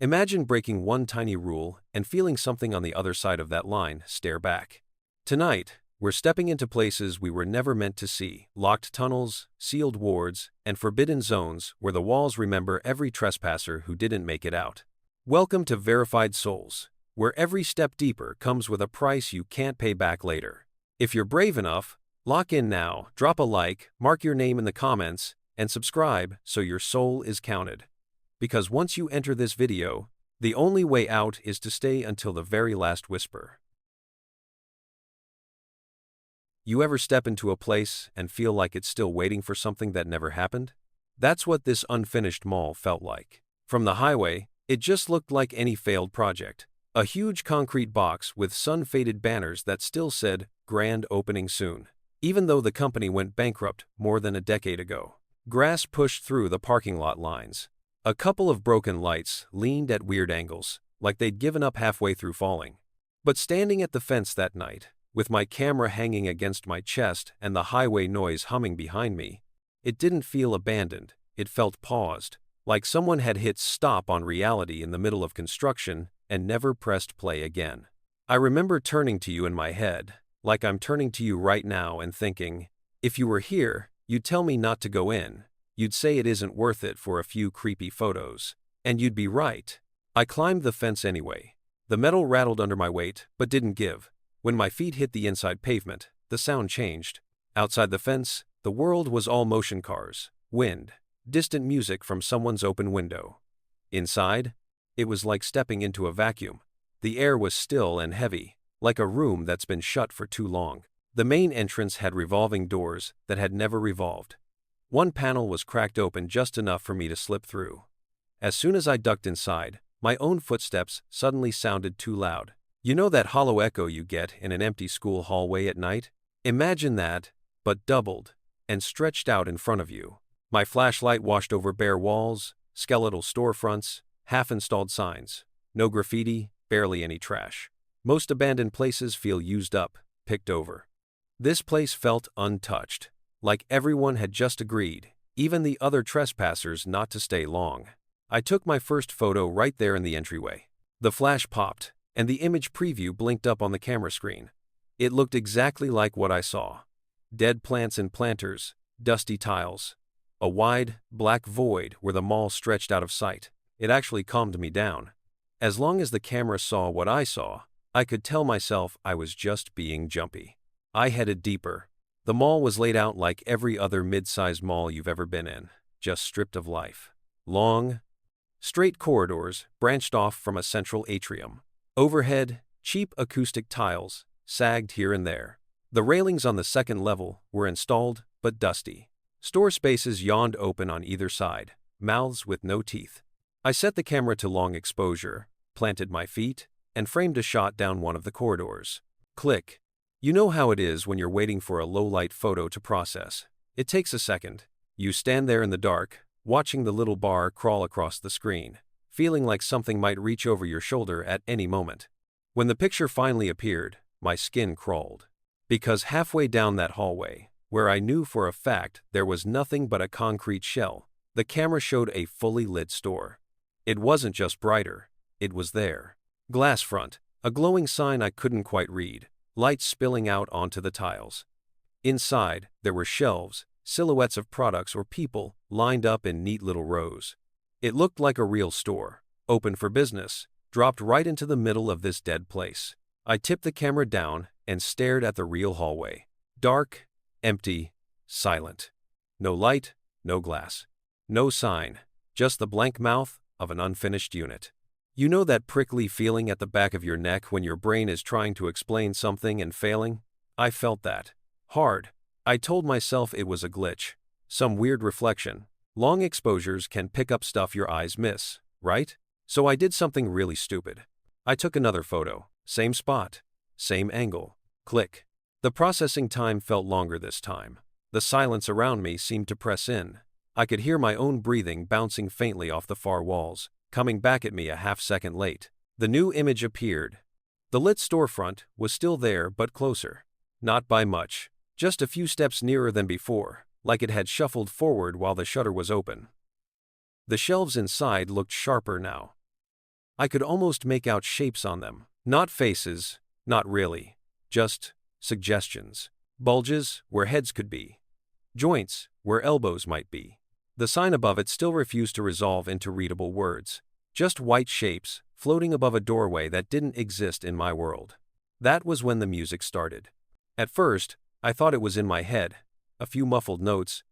Imagine breaking one tiny rule and feeling something on the other side of that line stare back. Tonight, we're stepping into places we were never meant to see, locked tunnels, sealed wards, and forbidden zones where the walls remember every trespasser who didn't make it out. Welcome to Verified Souls, where every step deeper comes with a price you can't pay back later. If you're brave enough, lock in now, drop a like, mark your name in the comments, and subscribe so your soul is counted. Because once you enter this video, the only way out is to stay until the very last whisper. You ever step into a place and feel like it's still waiting for something that never happened? That's what this unfinished mall felt like. From the highway, it just looked like any failed project. A huge concrete box with sun-faded banners that still said, "Grand opening soon," even though the company went bankrupt more than a decade ago. Grass pushed through the parking lot lines. A couple of broken lights leaned at weird angles, like they'd given up halfway through falling. But standing at the fence that night, with my camera hanging against my chest and the highway noise humming behind me, it didn't feel abandoned, it felt paused, like someone had hit stop on reality in the middle of construction and never pressed play again. I remember turning to you in my head, like I'm turning to you right now and thinking, if you were here, you'd tell me not to go in. You'd say it isn't worth it for a few creepy photos. And you'd be right. I climbed the fence anyway. The metal rattled under my weight, but didn't give. When my feet hit the inside pavement, the sound changed. Outside the fence, the world was all motion cars, wind, distant music from someone's open window. Inside, it was like stepping into a vacuum. The air was still and heavy, like a room that's been shut for too long. The main entrance had revolving doors that had never revolved. One panel was cracked open just enough for me to slip through. As soon as I ducked inside, my own footsteps suddenly sounded too loud. You know that hollow echo you get in an empty school hallway at night? Imagine that, but doubled, and stretched out in front of you. My flashlight washed over bare walls, skeletal storefronts, half-installed signs. No graffiti, barely any trash. Most abandoned places feel used up, picked over. This place felt untouched. Like everyone had just agreed, even the other trespassers, not to stay long. I took my first photo right there in the entryway. The flash popped, and the image preview blinked up on the camera screen. It looked exactly like what I saw. Dead plants and planters, dusty tiles. A wide, black void where the mall stretched out of sight. It actually calmed me down. As long as the camera saw what I saw, I could tell myself I was just being jumpy. I headed deeper. The mall was laid out like every other mid-sized mall you've ever been in, just stripped of life. Long, straight corridors branched off from a central atrium. Overhead, cheap acoustic tiles sagged here and there. The railings on the second level were installed, but dusty. Store spaces yawned open on either side, mouths with no teeth. I set the camera to long exposure, planted my feet, and framed a shot down one of the corridors. Click. You know how it is when you're waiting for a low-light photo to process. It takes a second. You stand there in the dark, watching the little bar crawl across the screen, feeling like something might reach over your shoulder at any moment. When the picture finally appeared, my skin crawled. Because halfway down that hallway, where I knew for a fact there was nothing but a concrete shell, the camera showed a fully lit store. It wasn't just brighter, it was there. Glass front, a glowing sign I couldn't quite read. Lights spilling out onto the tiles. Inside, there were shelves, silhouettes of products or people lined up in neat little rows. It looked like a real store, open for business, dropped right into the middle of this dead place. I tipped the camera down and stared at the real hallway. Dark, empty, silent. No light, no glass. No sign, just the blank mouth of an unfinished unit. You know that prickly feeling at the back of your neck when your brain is trying to explain something and failing? I felt that. Hard. I told myself it was a glitch. Some weird reflection. Long exposures can pick up stuff your eyes miss, right? So I did something really stupid. I took another photo. Same spot. Same angle. Click. The processing time felt longer this time. The silence around me seemed to press in. I could hear my own breathing bouncing faintly off the far walls, coming back at me a half-second late. The new image appeared. The lit storefront was still there but closer. Not by much. Just a few steps nearer than before, like it had shuffled forward while the shutter was open. The shelves inside looked sharper now. I could almost make out shapes on them. Not faces, not really. Just suggestions. Bulges where heads could be. Joints where elbows might be. The sign above it still refused to resolve into readable words. Just white shapes floating above a doorway that didn't exist in my world. That was when the music started. At first, I thought it was in my head, a few muffled notes,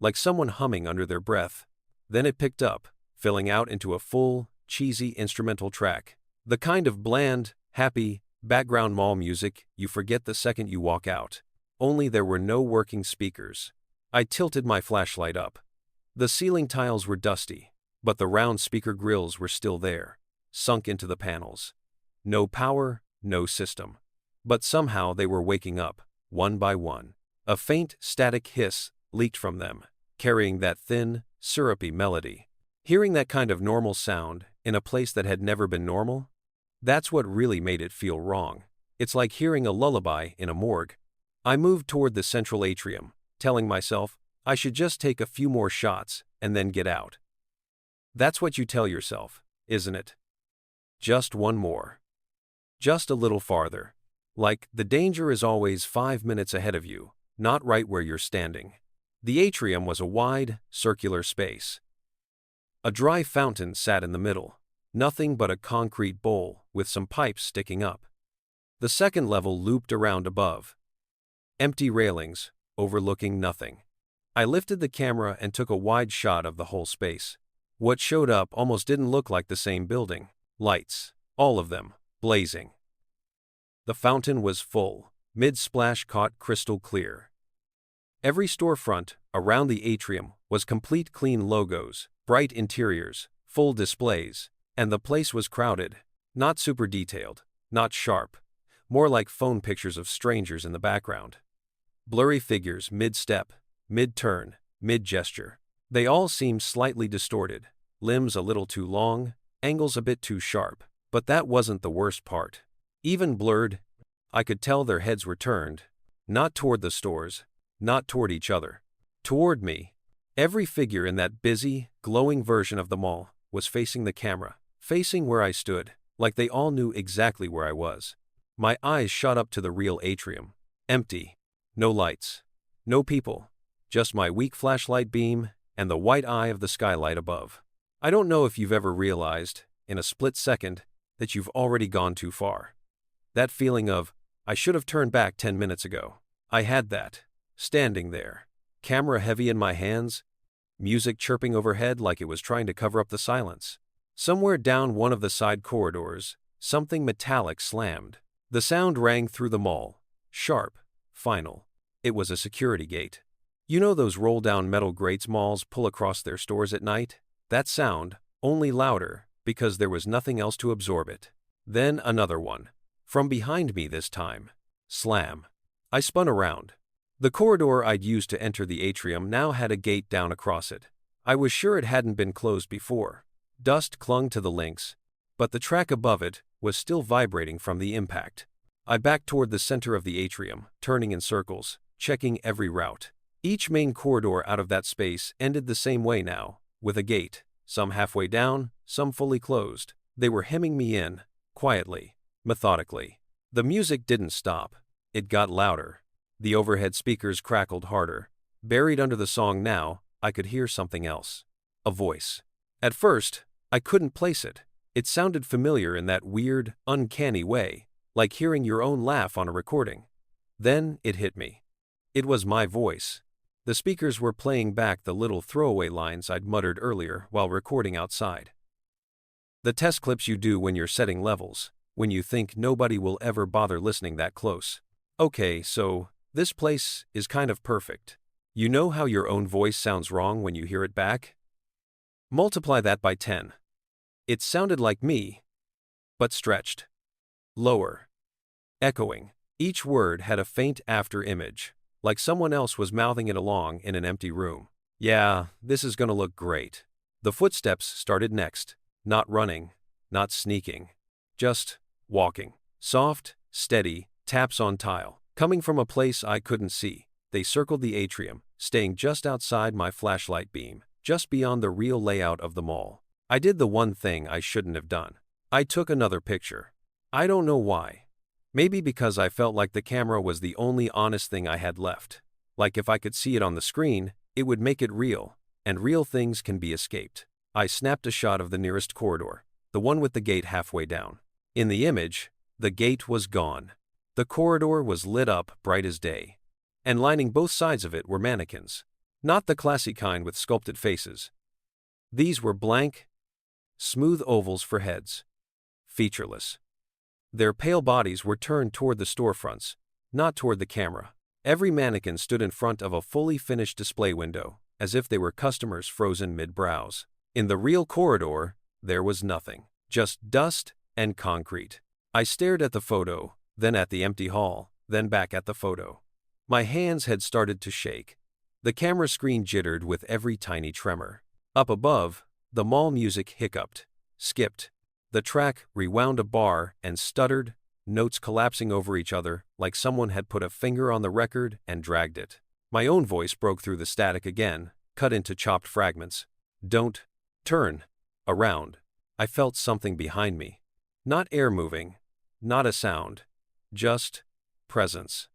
like someone humming under their breath. Then it picked up, filling out into a full, cheesy instrumental track. The kind of bland, happy, background mall music you forget the second you walk out. Only there were no working speakers. I tilted my flashlight up. The ceiling tiles were dusty, but the round speaker grills were still there, sunk into the panels. No power, no system. But somehow they were waking up, one by one. A faint, static hiss leaked from them, carrying that thin, syrupy melody. Hearing that kind of normal sound in a place that had never been normal? That's what really made it feel wrong. It's like hearing a lullaby in a morgue. I moved toward the central atrium, telling myself I should just take a few more shots and then get out. That's what you tell yourself, isn't it? Just one more. Just a little farther. Like, the danger is always 5 minutes ahead of you, not right where you're standing. The atrium was a wide, circular space. A dry fountain sat in the middle, nothing but a concrete bowl with some pipes sticking up. The second level looped around above. Empty railings, overlooking nothing. I lifted the camera and took a wide shot of the whole space. What showed up almost didn't look like the same building. Lights, all of them, blazing. The fountain was full, mid-splash caught crystal clear. Every storefront around the atrium was complete clean logos, bright interiors, full displays, and the place was crowded, not super detailed, not sharp, more like phone pictures of strangers in the background. Blurry figures mid-step, mid-turn, mid-gesture. They all seemed slightly distorted, limbs a little too long, angles a bit too sharp. But that wasn't the worst part. Even blurred, I could tell their heads were turned, not toward the stores, not toward each other, toward me. Every figure in that busy, glowing version of the mall was facing the camera, facing where I stood, like they all knew exactly where I was. My eyes shot up to the real atrium. Empty. No lights. No people. Just my weak flashlight beam and the white eye of the skylight above. I don't know if you've ever realized, in a split second, that you've already gone too far. That feeling of, I should have turned back 10 minutes ago. I had that. Standing there. Camera heavy in my hands. Music chirping overhead like it was trying to cover up the silence. Somewhere down one of the side corridors, something metallic slammed. The sound rang through the mall. Sharp. Final. It was a security gate. You know those roll-down metal grates malls pull across their stores at night? That sound, only louder, because there was nothing else to absorb it. Then another one. From behind me this time. Slam. I spun around. The corridor I'd used to enter the atrium now had a gate down across it. I was sure it hadn't been closed before. Dust clung to the links, but the track above it was still vibrating from the impact. I backed toward the center of the atrium, turning in circles, checking every route. Each main corridor out of that space ended the same way now, with a gate, some halfway down, some fully closed. They were hemming me in, quietly, methodically. The music didn't stop. It got louder. The overhead speakers crackled harder. Buried under the song now, I could hear something else. A voice. At first, I couldn't place it. It sounded familiar in that weird, uncanny way, like hearing your own laugh on a recording. Then it hit me. It was my voice. The speakers were playing back the little throwaway lines I'd muttered earlier while recording outside. The test clips you do when you're setting levels, when you think nobody will ever bother listening that close. Okay, so this place is kind of perfect. You know how your own voice sounds wrong when you hear it back? Multiply that by 10. It sounded like me, but stretched. Lower. Echoing. Each word had a faint after-image, like someone else was mouthing it along in an empty room. Yeah, this is gonna look great. The footsteps started next. Not running, not sneaking. Just walking. Soft, steady, taps on tile. Coming from a place I couldn't see. They circled the atrium, staying just outside my flashlight beam, just beyond the real layout of the mall. I did the one thing I shouldn't have done. I took another picture. I don't know why. Maybe because I felt like the camera was the only honest thing I had left. Like if I could see it on the screen, it would make it real, and real things can be escaped. I snapped a shot of the nearest corridor, the one with the gate halfway down. In the image, the gate was gone. The corridor was lit up bright as day. And lining both sides of it were mannequins. Not the classy kind with sculpted faces. These were blank, smooth ovals for heads. Featureless. Their pale bodies were turned toward the storefronts, not toward the camera. Every mannequin stood in front of a fully finished display window, as if they were customers frozen mid-browse. In the real corridor, there was nothing. Just dust and concrete. I stared at the photo, then at the empty hall, then back at the photo. My hands had started to shake. The camera screen jittered with every tiny tremor. Up above, the mall music hiccuped, skipped. The track rewound a bar and stuttered, notes collapsing over each other like someone had put a finger on the record and dragged it. My own voice broke through the static again, cut into chopped fragments. Don't turn around. I felt something behind me. Not air moving, not a sound, just presence.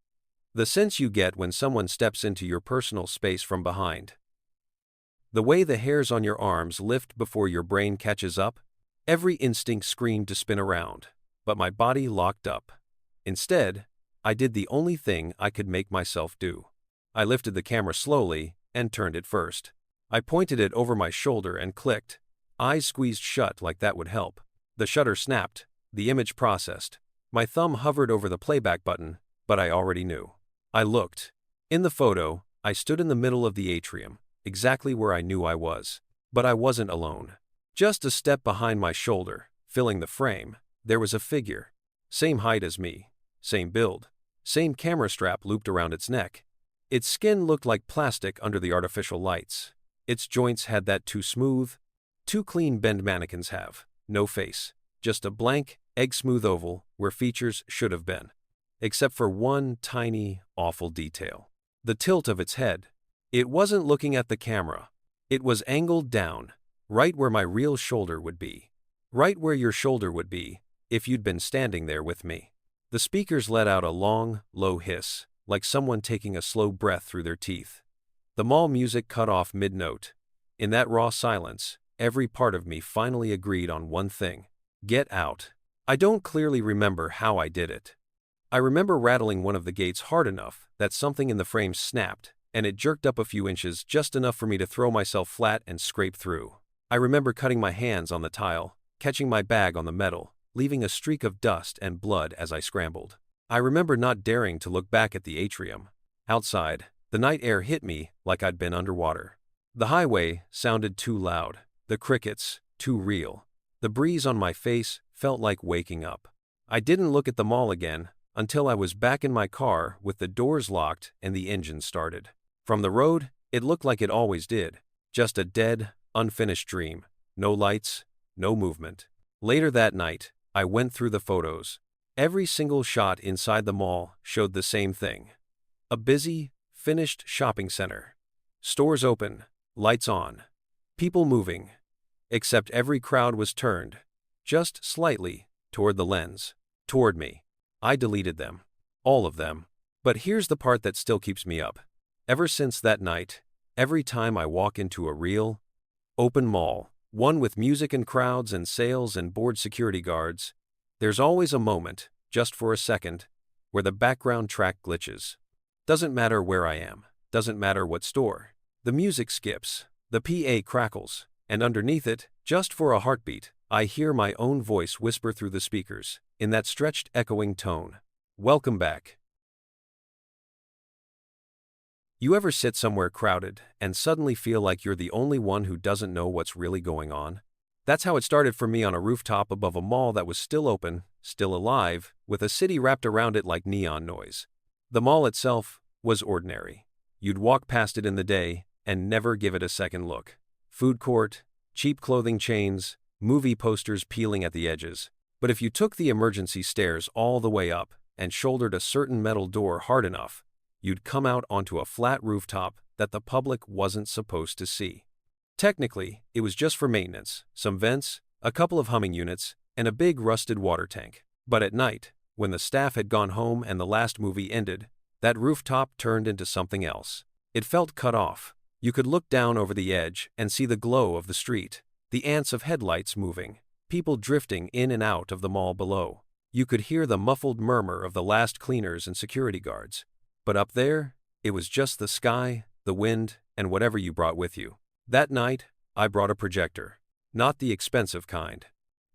The sense you get when someone steps into your personal space from behind. The way the hairs on your arms lift before your brain catches up. Every instinct screamed to spin around, but my body locked up. Instead, I did the only thing I could make myself do. I lifted the camera slowly and turned it first. I pointed it over my shoulder and clicked. Eyes squeezed shut like that would help. The shutter snapped, the image processed. My thumb hovered over the playback button, but I already knew. I looked. In the photo, I stood in the middle of the atrium, exactly where I knew I was. But I wasn't alone. Just a step behind my shoulder, filling the frame, there was a figure. Same height as me, same build, same camera strap looped around its neck. Its skin looked like plastic under the artificial lights. Its joints had that too smooth, too clean bend mannequins have. No face, just a blank, egg-smooth oval where features should have been. Except for one tiny, awful detail. The tilt of its head. It wasn't looking at the camera. It was angled down. Right where my real shoulder would be. Right where your shoulder would be, if you'd been standing there with me. The speakers let out a long, low hiss, like someone taking a slow breath through their teeth. The mall music cut off mid-note. In that raw silence, every part of me finally agreed on one thing. Get out. I don't clearly remember how I did it. I remember rattling one of the gates hard enough that something in the frame snapped, and it jerked up a few inches, just enough for me to throw myself flat and scrape through. I remember cutting my hands on the tile, catching my bag on the metal, leaving a streak of dust and blood as I scrambled. I remember not daring to look back at the atrium. Outside, the night air hit me like I'd been underwater. The highway sounded too loud, the crickets too real. The breeze on my face felt like waking up. I didn't look at the mall again until I was back in my car with the doors locked and the engine started. From the road, it looked like it always did, just a dead, unfinished dream. No lights, no movement. Later that night, I went through the photos. Every single shot inside the mall showed the same thing. A busy, finished shopping center. Stores open, lights on, people moving. Except every crowd was turned, just slightly, toward the lens, toward me. I deleted them. All of them. But here's the part that still keeps me up. Ever since that night, every time I walk into a real, open mall, one with music and crowds and sales and bored security guards, there's always a moment, just for a second, where the background track glitches. Doesn't matter where I am, doesn't matter what store. The music skips, the PA crackles, and underneath it, just for a heartbeat, I hear my own voice whisper through the speakers, in that stretched, echoing tone. Welcome back. You ever sit somewhere crowded and suddenly feel like you're the only one who doesn't know what's really going on? That's how it started for me on a rooftop above a mall that was still open, still alive, with a city wrapped around it like neon noise. The mall itself was ordinary. You'd walk past it in the day and never give it a second look. Food court, cheap clothing chains, movie posters peeling at the edges. But if you took the emergency stairs all the way up and shouldered a certain metal door hard enough, you'd come out onto a flat rooftop that the public wasn't supposed to see. Technically, it was just for maintenance, some vents, a couple of humming units, and a big rusted water tank. But at night, when the staff had gone home and the last movie ended, that rooftop turned into something else. It felt cut off. You could look down over the edge and see the glow of the street, the ants of headlights moving, people drifting in and out of the mall below. You could hear the muffled murmur of the last cleaners and security guards. But up there, it was just the sky, the wind, and whatever you brought with you. That night, I brought a projector. Not the expensive kind.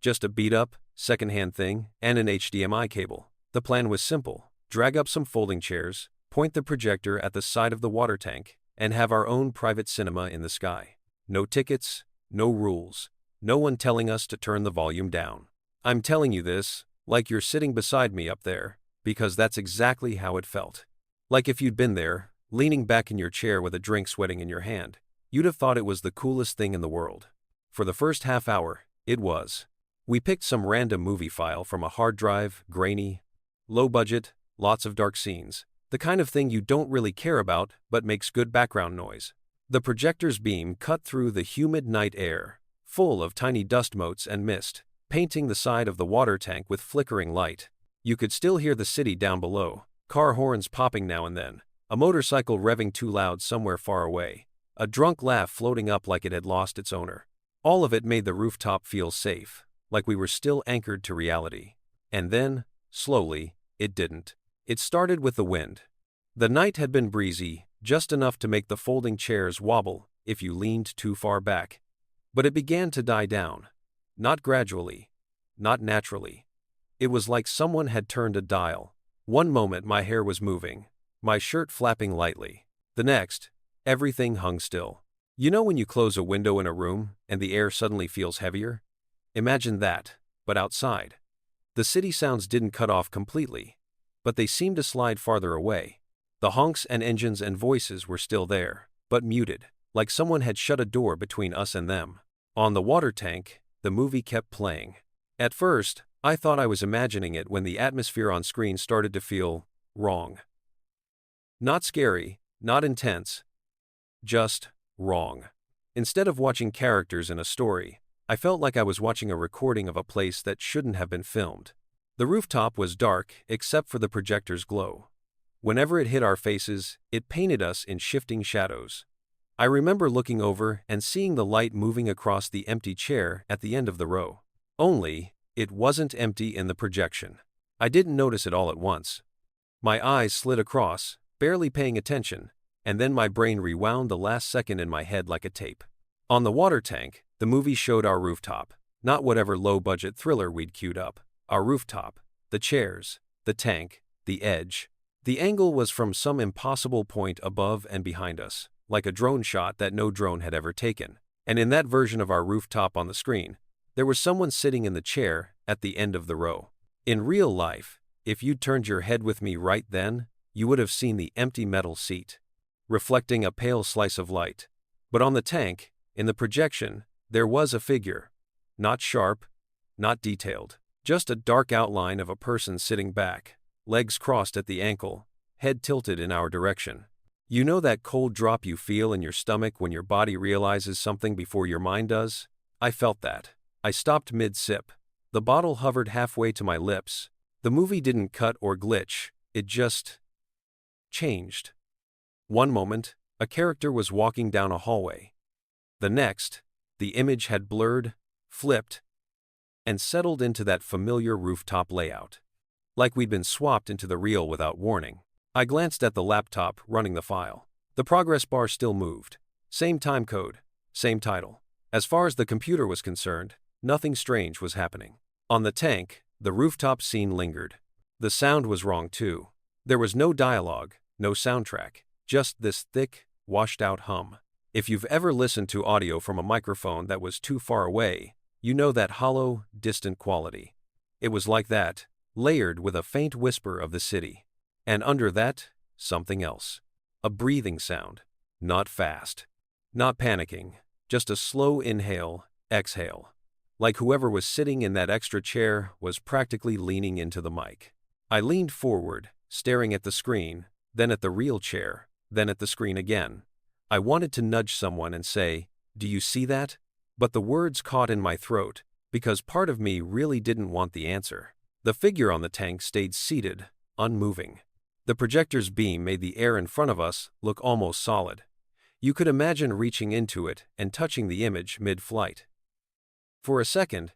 Just a beat-up, second-hand thing, and an HDMI cable. The plan was simple. Drag up some folding chairs, point the projector at the side of the water tank, and have our own private cinema in the sky. No tickets, no rules, no one telling us to turn the volume down. I'm telling you this, like you're sitting beside me up there, because that's exactly how it felt. Like if you'd been there, leaning back in your chair with a drink sweating in your hand, you'd have thought it was the coolest thing in the world. For the first half hour, it was. We picked some random movie file from a hard drive, grainy, low budget, lots of dark scenes, the kind of thing you don't really care about but makes good background noise. The projector's beam cut through the humid night air, full of tiny dust motes and mist, painting the side of the water tank with flickering light. You could still hear the city down below, car horns popping now and then, a motorcycle revving too loud somewhere far away, a drunk laugh floating up like it had lost its owner. All of it made the rooftop feel safe, like we were still anchored to reality. And then, slowly, it didn't. It started with the wind. The night had been breezy, just enough to make the folding chairs wobble if you leaned too far back. But it began to die down. Not gradually. Not naturally. It was like someone had turned a dial. One moment my hair was moving, my shirt flapping lightly. The next, everything hung still. You know when you close a window in a room and the air suddenly feels heavier? Imagine that, but outside. The city sounds didn't cut off completely, but they seemed to slide farther away. The honks and engines and voices were still there, but muted, like someone had shut a door between us and them. On the water tank, the movie kept playing. At first, I thought I was imagining it when the atmosphere on screen started to feel wrong. Not scary, not intense, just wrong. Instead of watching characters in a story, I felt like I was watching a recording of a place that shouldn't have been filmed. The rooftop was dark except for the projector's glow. Whenever it hit our faces, it painted us in shifting shadows. I remember looking over and seeing the light moving across the empty chair at the end of the row. Only, it wasn't empty in the projection. I didn't notice it all at once. My eyes slid across, barely paying attention, and then my brain rewound the last second in my head like a tape. On the water tank, the movie showed our rooftop, not whatever low-budget thriller we'd queued up. Our rooftop, the chairs, the tank, the edge. The angle was from some impossible point above and behind us, like a drone shot that no drone had ever taken. And in that version of our rooftop on the screen, there was someone sitting in the chair at the end of the row. In real life, if you'd turned your head with me right then, you would have seen the empty metal seat, reflecting a pale slice of light. But on the tank, in the projection, there was a figure. Not sharp, not detailed, just a dark outline of a person sitting back, legs crossed at the ankle, head tilted in our direction. You know that cold drop you feel in your stomach when your body realizes something before your mind does? I felt that. I stopped mid-sip. The bottle hovered halfway to my lips. The movie didn't cut or glitch, it just changed. One moment, a character was walking down a hallway. The next, the image had blurred, flipped, and settled into that familiar rooftop layout. Like we'd been swapped into the real without warning. I glanced at the laptop running the file. The progress bar still moved. Same time code, same title. As far as the computer was concerned, nothing strange was happening. On the tank, the rooftop scene lingered. The sound was wrong too. There was no dialogue, no soundtrack, just this thick, washed-out hum. If you've ever listened to audio from a microphone that was too far away, you know that hollow, distant quality. It was like that, layered with a faint whisper of the city. And under that, something else. A breathing sound. Not fast. Not panicking. Just a slow inhale, exhale. Like whoever was sitting in that extra chair was practically leaning into the mic. I leaned forward, staring at the screen, then at the real chair, then at the screen again. I wanted to nudge someone and say, "Do you see that?" But the words caught in my throat, because part of me really didn't want the answer. The figure on the tank stayed seated, unmoving. The projector's beam made the air in front of us look almost solid. You could imagine reaching into it and touching the image mid-flight. For a second,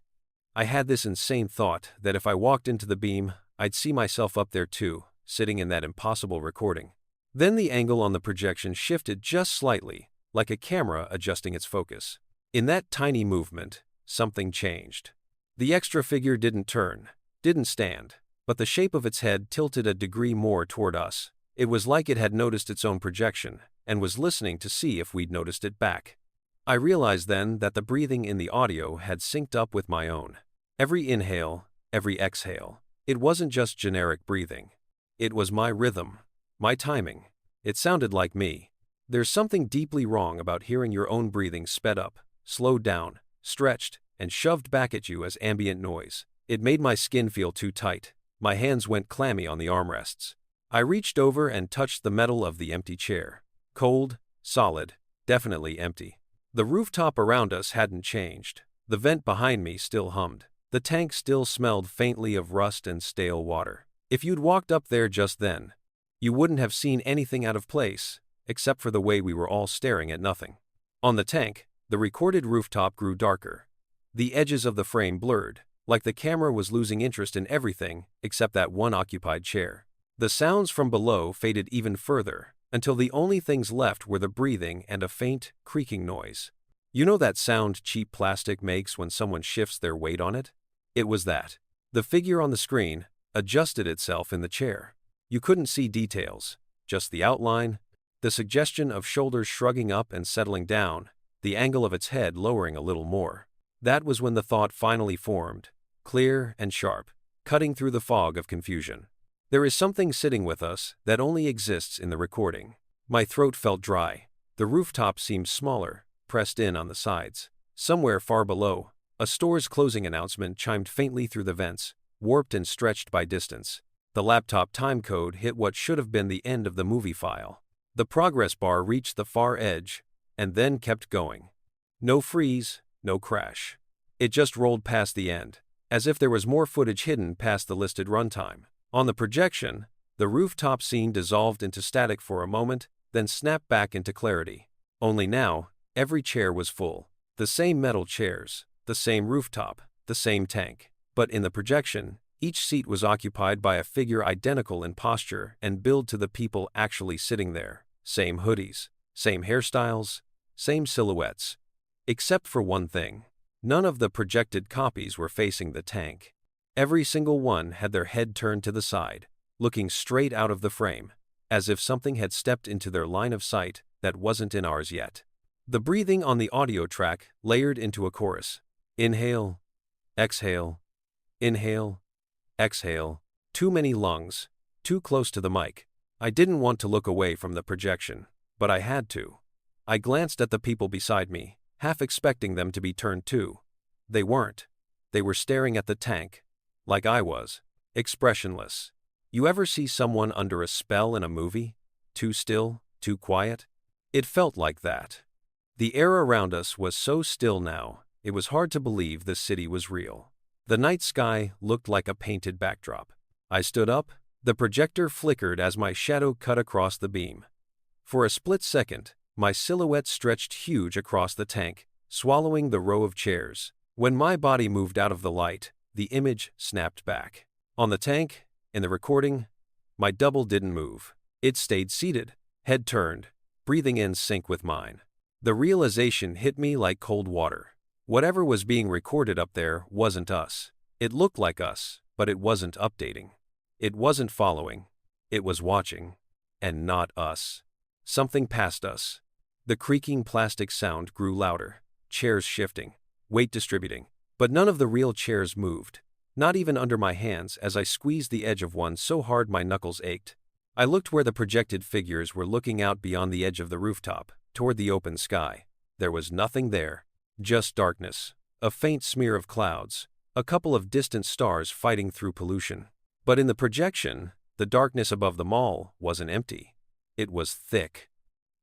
I had this insane thought that if I walked into the beam, I'd see myself up there too, sitting in that impossible recording. Then the angle on the projection shifted just slightly, like a camera adjusting its focus. In that tiny movement, something changed. The extra figure didn't turn, didn't stand, but the shape of its head tilted a degree more toward us. It was like it had noticed its own projection and was listening to see if we'd noticed it back. I realized then that the breathing in the audio had synced up with my own. Every inhale, every exhale. It wasn't just generic breathing. It was my rhythm, my timing. It sounded like me. There's something deeply wrong about hearing your own breathing sped up, slowed down, stretched, and shoved back at you as ambient noise. It made my skin feel too tight. My hands went clammy on the armrests. I reached over and touched the metal of the empty chair. Cold, solid, definitely empty. The rooftop around us hadn't changed. The vent behind me still hummed. The tank still smelled faintly of rust and stale water. If you'd walked up there just then, you wouldn't have seen anything out of place, except for the way we were all staring at nothing. On the tank, the recorded rooftop grew darker. The edges of the frame blurred, like the camera was losing interest in everything except that one occupied chair. The sounds from below faded even further, until the only things left were the breathing and a faint, creaking noise. You know that sound cheap plastic makes when someone shifts their weight on it? It was that. The figure on the screen adjusted itself in the chair. You couldn't see details, just the outline, the suggestion of shoulders shrugging up and settling down, the angle of its head lowering a little more. That was when the thought finally formed, clear and sharp, cutting through the fog of confusion. There is something sitting with us that only exists in the recording. My throat felt dry. The rooftop seemed smaller, pressed in on the sides. Somewhere far below, a store's closing announcement chimed faintly through the vents, warped and stretched by distance. The laptop timecode hit what should have been the end of the movie file. The progress bar reached the far edge, and then kept going. No freeze, no crash. It just rolled past the end, as if there was more footage hidden past the listed runtime. On the projection, the rooftop scene dissolved into static for a moment, then snapped back into clarity. Only now, every chair was full. The same metal chairs, the same rooftop, the same tank. But in the projection, each seat was occupied by a figure identical in posture and build to the people actually sitting there. Same hoodies, same hairstyles, same silhouettes. Except for one thing. None of the projected copies were facing the tank. Every single one had their head turned to the side, looking straight out of the frame, as if something had stepped into their line of sight that wasn't in ours yet. The breathing on the audio track layered into a chorus. Inhale, exhale, inhale, exhale. Too many lungs, too close to the mic. I didn't want to look away from the projection, but I had to. I glanced at the people beside me, half expecting them to be turned too. They weren't. They were staring at the tank, like I was, expressionless. You ever see someone under a spell in a movie? Too still, too quiet? It felt like that. The air around us was so still now, it was hard to believe the city was real. The night sky looked like a painted backdrop. I stood up. The projector flickered as my shadow cut across the beam. For a split second, my silhouette stretched huge across the tank, swallowing the row of chairs. When my body moved out of the light, the image snapped back. On the tank, in the recording, my double didn't move. It stayed seated, head turned, breathing in sync with mine. The realization hit me like cold water. Whatever was being recorded up there wasn't us. It looked like us, but it wasn't updating. It wasn't following. It was watching. And not us. Something passed us. The creaking plastic sound grew louder, chairs shifting, weight distributing. But none of the real chairs moved, not even under my hands as I squeezed the edge of one so hard my knuckles ached. I looked where the projected figures were looking out beyond the edge of the rooftop, toward the open sky. There was nothing there, just darkness, a faint smear of clouds, a couple of distant stars fighting through pollution. But in the projection, the darkness above the mall wasn't empty. It was thick.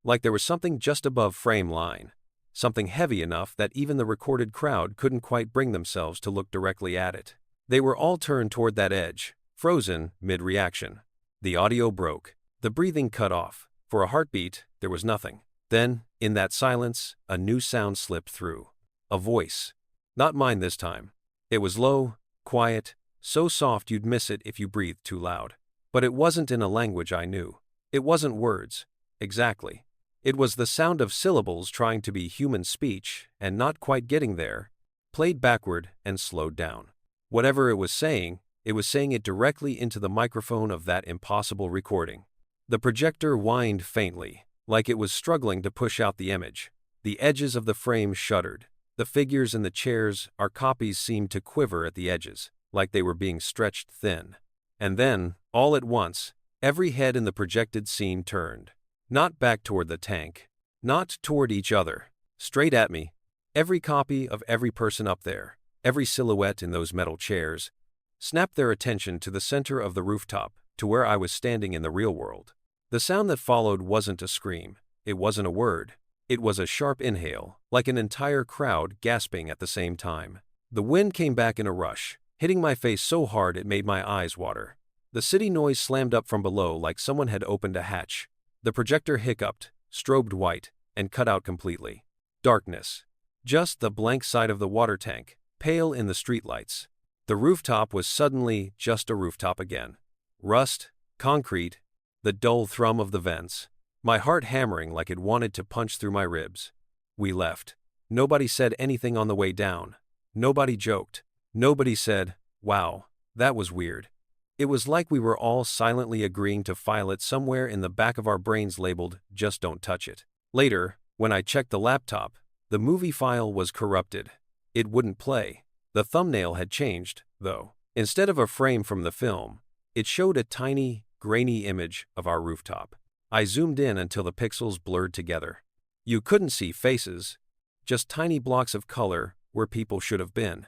Like there was something just above frame line, something heavy enough that even the recorded crowd couldn't quite bring themselves to look directly at it. They were all turned toward that edge, frozen mid-reaction. The audio broke. The breathing cut off. For a heartbeat, there was nothing. Then, in that silence, a new sound slipped through. A voice. Not mine this time. It was low, quiet, so soft you'd miss it if you breathed too loud. But it wasn't in a language I knew. It wasn't words. Exactly. It was the sound of syllables trying to be human speech and not quite getting there, played backward and slowed down. Whatever it was saying it directly into the microphone of that impossible recording. The projector whined faintly, like it was struggling to push out the image. The edges of the frame shuddered. The figures in the chairs, our copies, seemed to quiver at the edges, like they were being stretched thin. And then, all at once, every head in the projected scene turned. Not back toward the tank. Not toward each other. Straight at me. Every copy of every person up there, every silhouette in those metal chairs, snapped their attention to the center of the rooftop, to where I was standing in the real world. The sound that followed wasn't a scream. It wasn't a word. It was a sharp inhale, like an entire crowd gasping at the same time. The wind came back in a rush, hitting my face so hard it made my eyes water. The city noise slammed up from below like someone had opened a hatch. The projector hiccuped, strobed white, and cut out completely. Darkness. Just the blank side of the water tank, pale in the streetlights. The rooftop was suddenly just a rooftop again. Rust, concrete, the dull thrum of the vents. My heart hammering like it wanted to punch through my ribs. We left. Nobody said anything on the way down. Nobody joked. Nobody said, "Wow, that was weird." It was like we were all silently agreeing to file it somewhere in the back of our brains labeled, "Just don't touch it." Later, when I checked the laptop, the movie file was corrupted. It wouldn't play. The thumbnail had changed, though. Instead of a frame from the film, it showed a tiny, grainy image of our rooftop. I zoomed in until the pixels blurred together. You couldn't see faces, just tiny blocks of color where people should have been.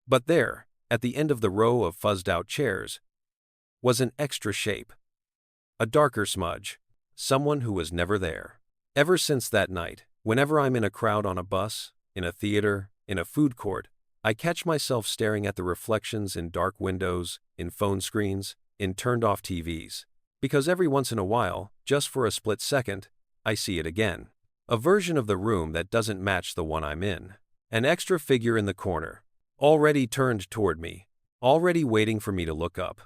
But there, at the end of the row of fuzzed-out chairs, was an extra shape. A darker smudge. Someone who was never there. Ever since that night, whenever I'm in a crowd on a bus, in a theater, in a food court, I catch myself staring at the reflections in dark windows, in phone screens, in turned-off TVs. Because every once in a while, just for a split second, I see it again. A version of the room that doesn't match the one I'm in. An extra figure in the corner. Already turned toward me. Already waiting for me to look up.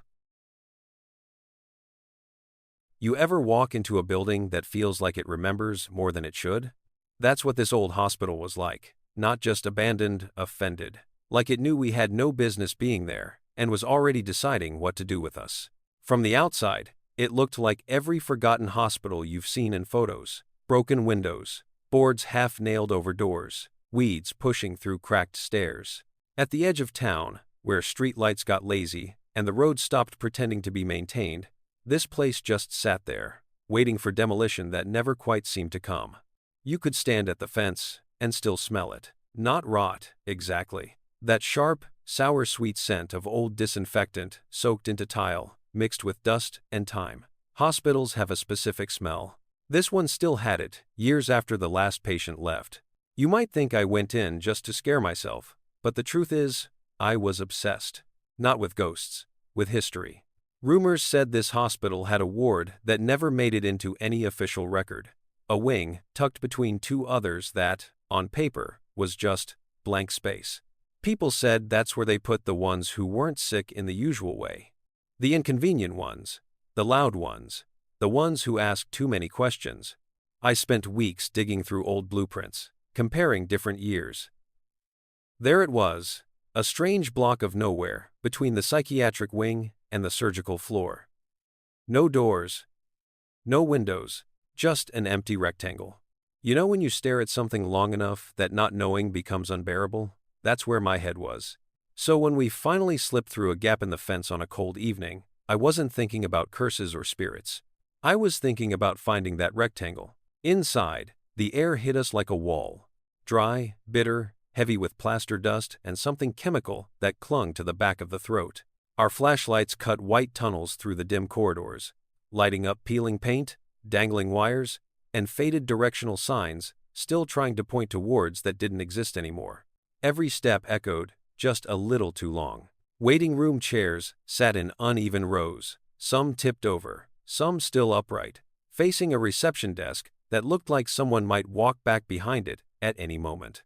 You ever walk into a building that feels like it remembers more than it should? That's what this old hospital was like. Not just abandoned, offended. Like it knew we had no business being there, and was already deciding what to do with us. From the outside, it looked like every forgotten hospital you've seen in photos. Broken windows, boards half nailed over doors, weeds pushing through cracked stairs. At the edge of town, where streetlights got lazy and the road stopped pretending to be maintained, this place just sat there, waiting for demolition that never quite seemed to come. You could stand at the fence and still smell it. Not rot, exactly. That sharp, sour sweet scent of old disinfectant soaked into tile, mixed with dust and time. Hospitals have a specific smell. This one still had it, years after the last patient left. You might think I went in just to scare myself, but the truth is, I was obsessed. Not with ghosts, with history. Rumors said this hospital had a ward that never made it into any official record. A wing, tucked between two others that, on paper, was just blank space. People said that's where they put the ones who weren't sick in the usual way. The inconvenient ones, the loud ones, the ones who asked too many questions. I spent weeks digging through old blueprints, comparing different years. There it was, a strange block of nowhere between the psychiatric wing and the surgical floor. No doors, no windows, just an empty rectangle. You know when you stare at something long enough that not knowing becomes unbearable? That's where my head was. So when we finally slipped through a gap in the fence on a cold evening, I wasn't thinking about curses or spirits. I was thinking about finding that rectangle. Inside, the air hit us like a wall. Dry, bitter, heavy with plaster dust and something chemical that clung to the back of the throat. Our flashlights cut white tunnels through the dim corridors, lighting up peeling paint, dangling wires, and faded directional signs still trying to point to wards that didn't exist anymore. Every step echoed, just a little too long. Waiting room chairs sat in uneven rows, some tipped over, some still upright, facing a reception desk that looked like someone might walk back behind it at any moment.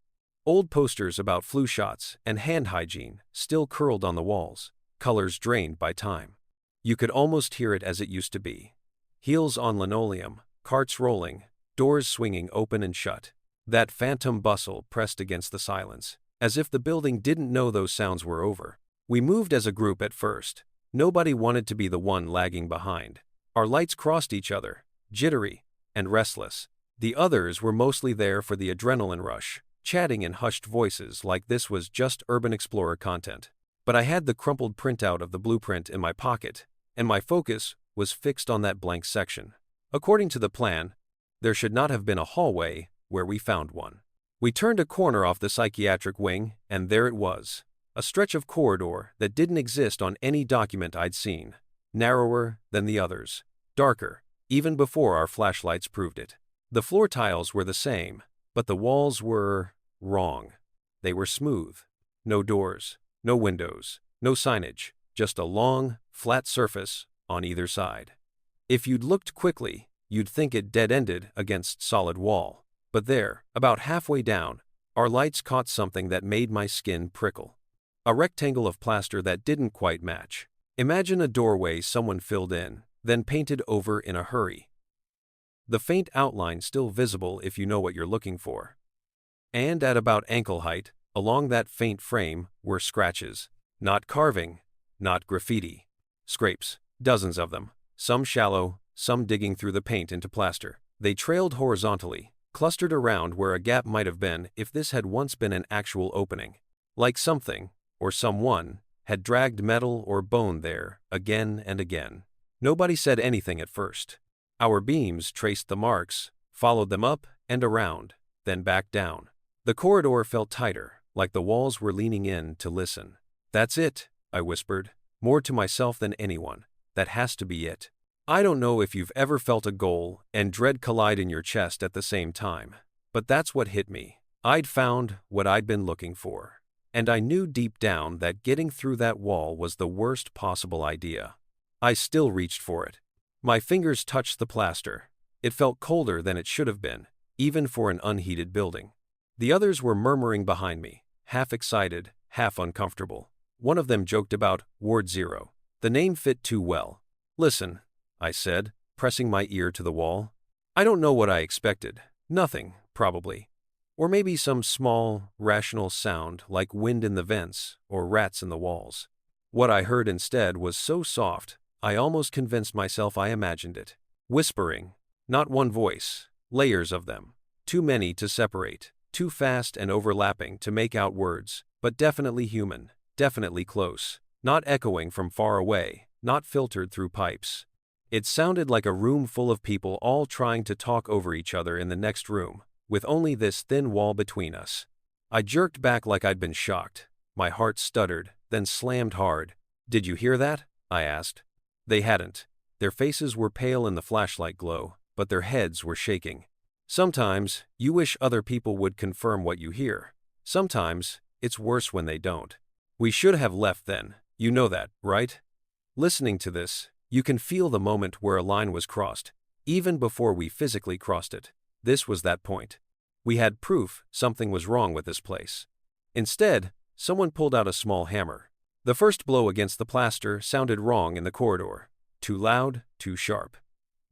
Old posters about flu shots and hand hygiene still curled on the walls, colors drained by time. You could almost hear it as it used to be. Heels on linoleum, carts rolling, doors swinging open and shut. That phantom bustle pressed against the silence, as if the building didn't know those sounds were over. We moved as a group at first. Nobody wanted to be the one lagging behind. Our lights crossed each other, jittery and restless. The others were mostly there for the adrenaline rush, chatting in hushed voices like this was just Urban Explorer content. But I had the crumpled printout of the blueprint in my pocket, and my focus was fixed on that blank section. According to the plan, there should not have been a hallway where we found one. We turned a corner off the psychiatric wing, and there it was. A stretch of corridor that didn't exist on any document I'd seen. Narrower than the others. Darker, even before our flashlights proved it. The floor tiles were the same, but the walls were wrong. They were smooth. No doors, no windows, no signage, just a long, flat surface on either side. If you'd looked quickly, you'd think it dead-ended against solid wall. But there, about halfway down, our lights caught something that made my skin prickle. A rectangle of plaster that didn't quite match. Imagine a doorway someone filled in, then painted over in a hurry. The faint outline still visible if you know what you're looking for. And at about ankle height, along that faint frame, were scratches. Not carving, not graffiti. Scrapes, dozens of them, some shallow, some digging through the paint into plaster. They trailed horizontally, clustered around where a gap might have been if this had once been an actual opening. Like something, or someone, had dragged metal or bone there again and again. Nobody said anything at first. Our beams traced the marks, followed them up and around, then back down. The corridor felt tighter, like the walls were leaning in to listen. "That's it," I whispered, more to myself than anyone. "That has to be it." I don't know if you've ever felt a goal and dread collide in your chest at the same time, but that's what hit me. I'd found what I'd been looking for. And I knew deep down that getting through that wall was the worst possible idea. I still reached for it. My fingers touched the plaster. It felt colder than it should have been, even for an unheated building. The others were murmuring behind me, half excited, half uncomfortable. One of them joked about Ward 0. The name fit too well. "Listen," I said, pressing my ear to the wall. "I don't know what I expected. Nothing, probably. Or maybe some small, rational sound like wind in the vents or rats in the walls. What I heard instead was so soft, I almost convinced myself I imagined it. Whispering. Not one voice. Layers of them. Too many to separate. Too fast and overlapping to make out words, but definitely human. Definitely close. Not echoing from far away. Not filtered through pipes. It sounded like a room full of people all trying to talk over each other in the next room, with only this thin wall between us. I jerked back like I'd been shocked. My heart stuttered, then slammed hard. "Did you hear that?" I asked. They hadn't. Their faces were pale in the flashlight glow, but their heads were shaking. Sometimes, you wish other people would confirm what you hear. Sometimes, it's worse when they don't. We should have left then, you know that, right? Listening to this, you can feel the moment where a line was crossed, even before we physically crossed it. This was that point. We had proof something was wrong with this place. Instead, someone pulled out a small hammer. The first blow against the plaster sounded wrong in the corridor. Too loud, too sharp.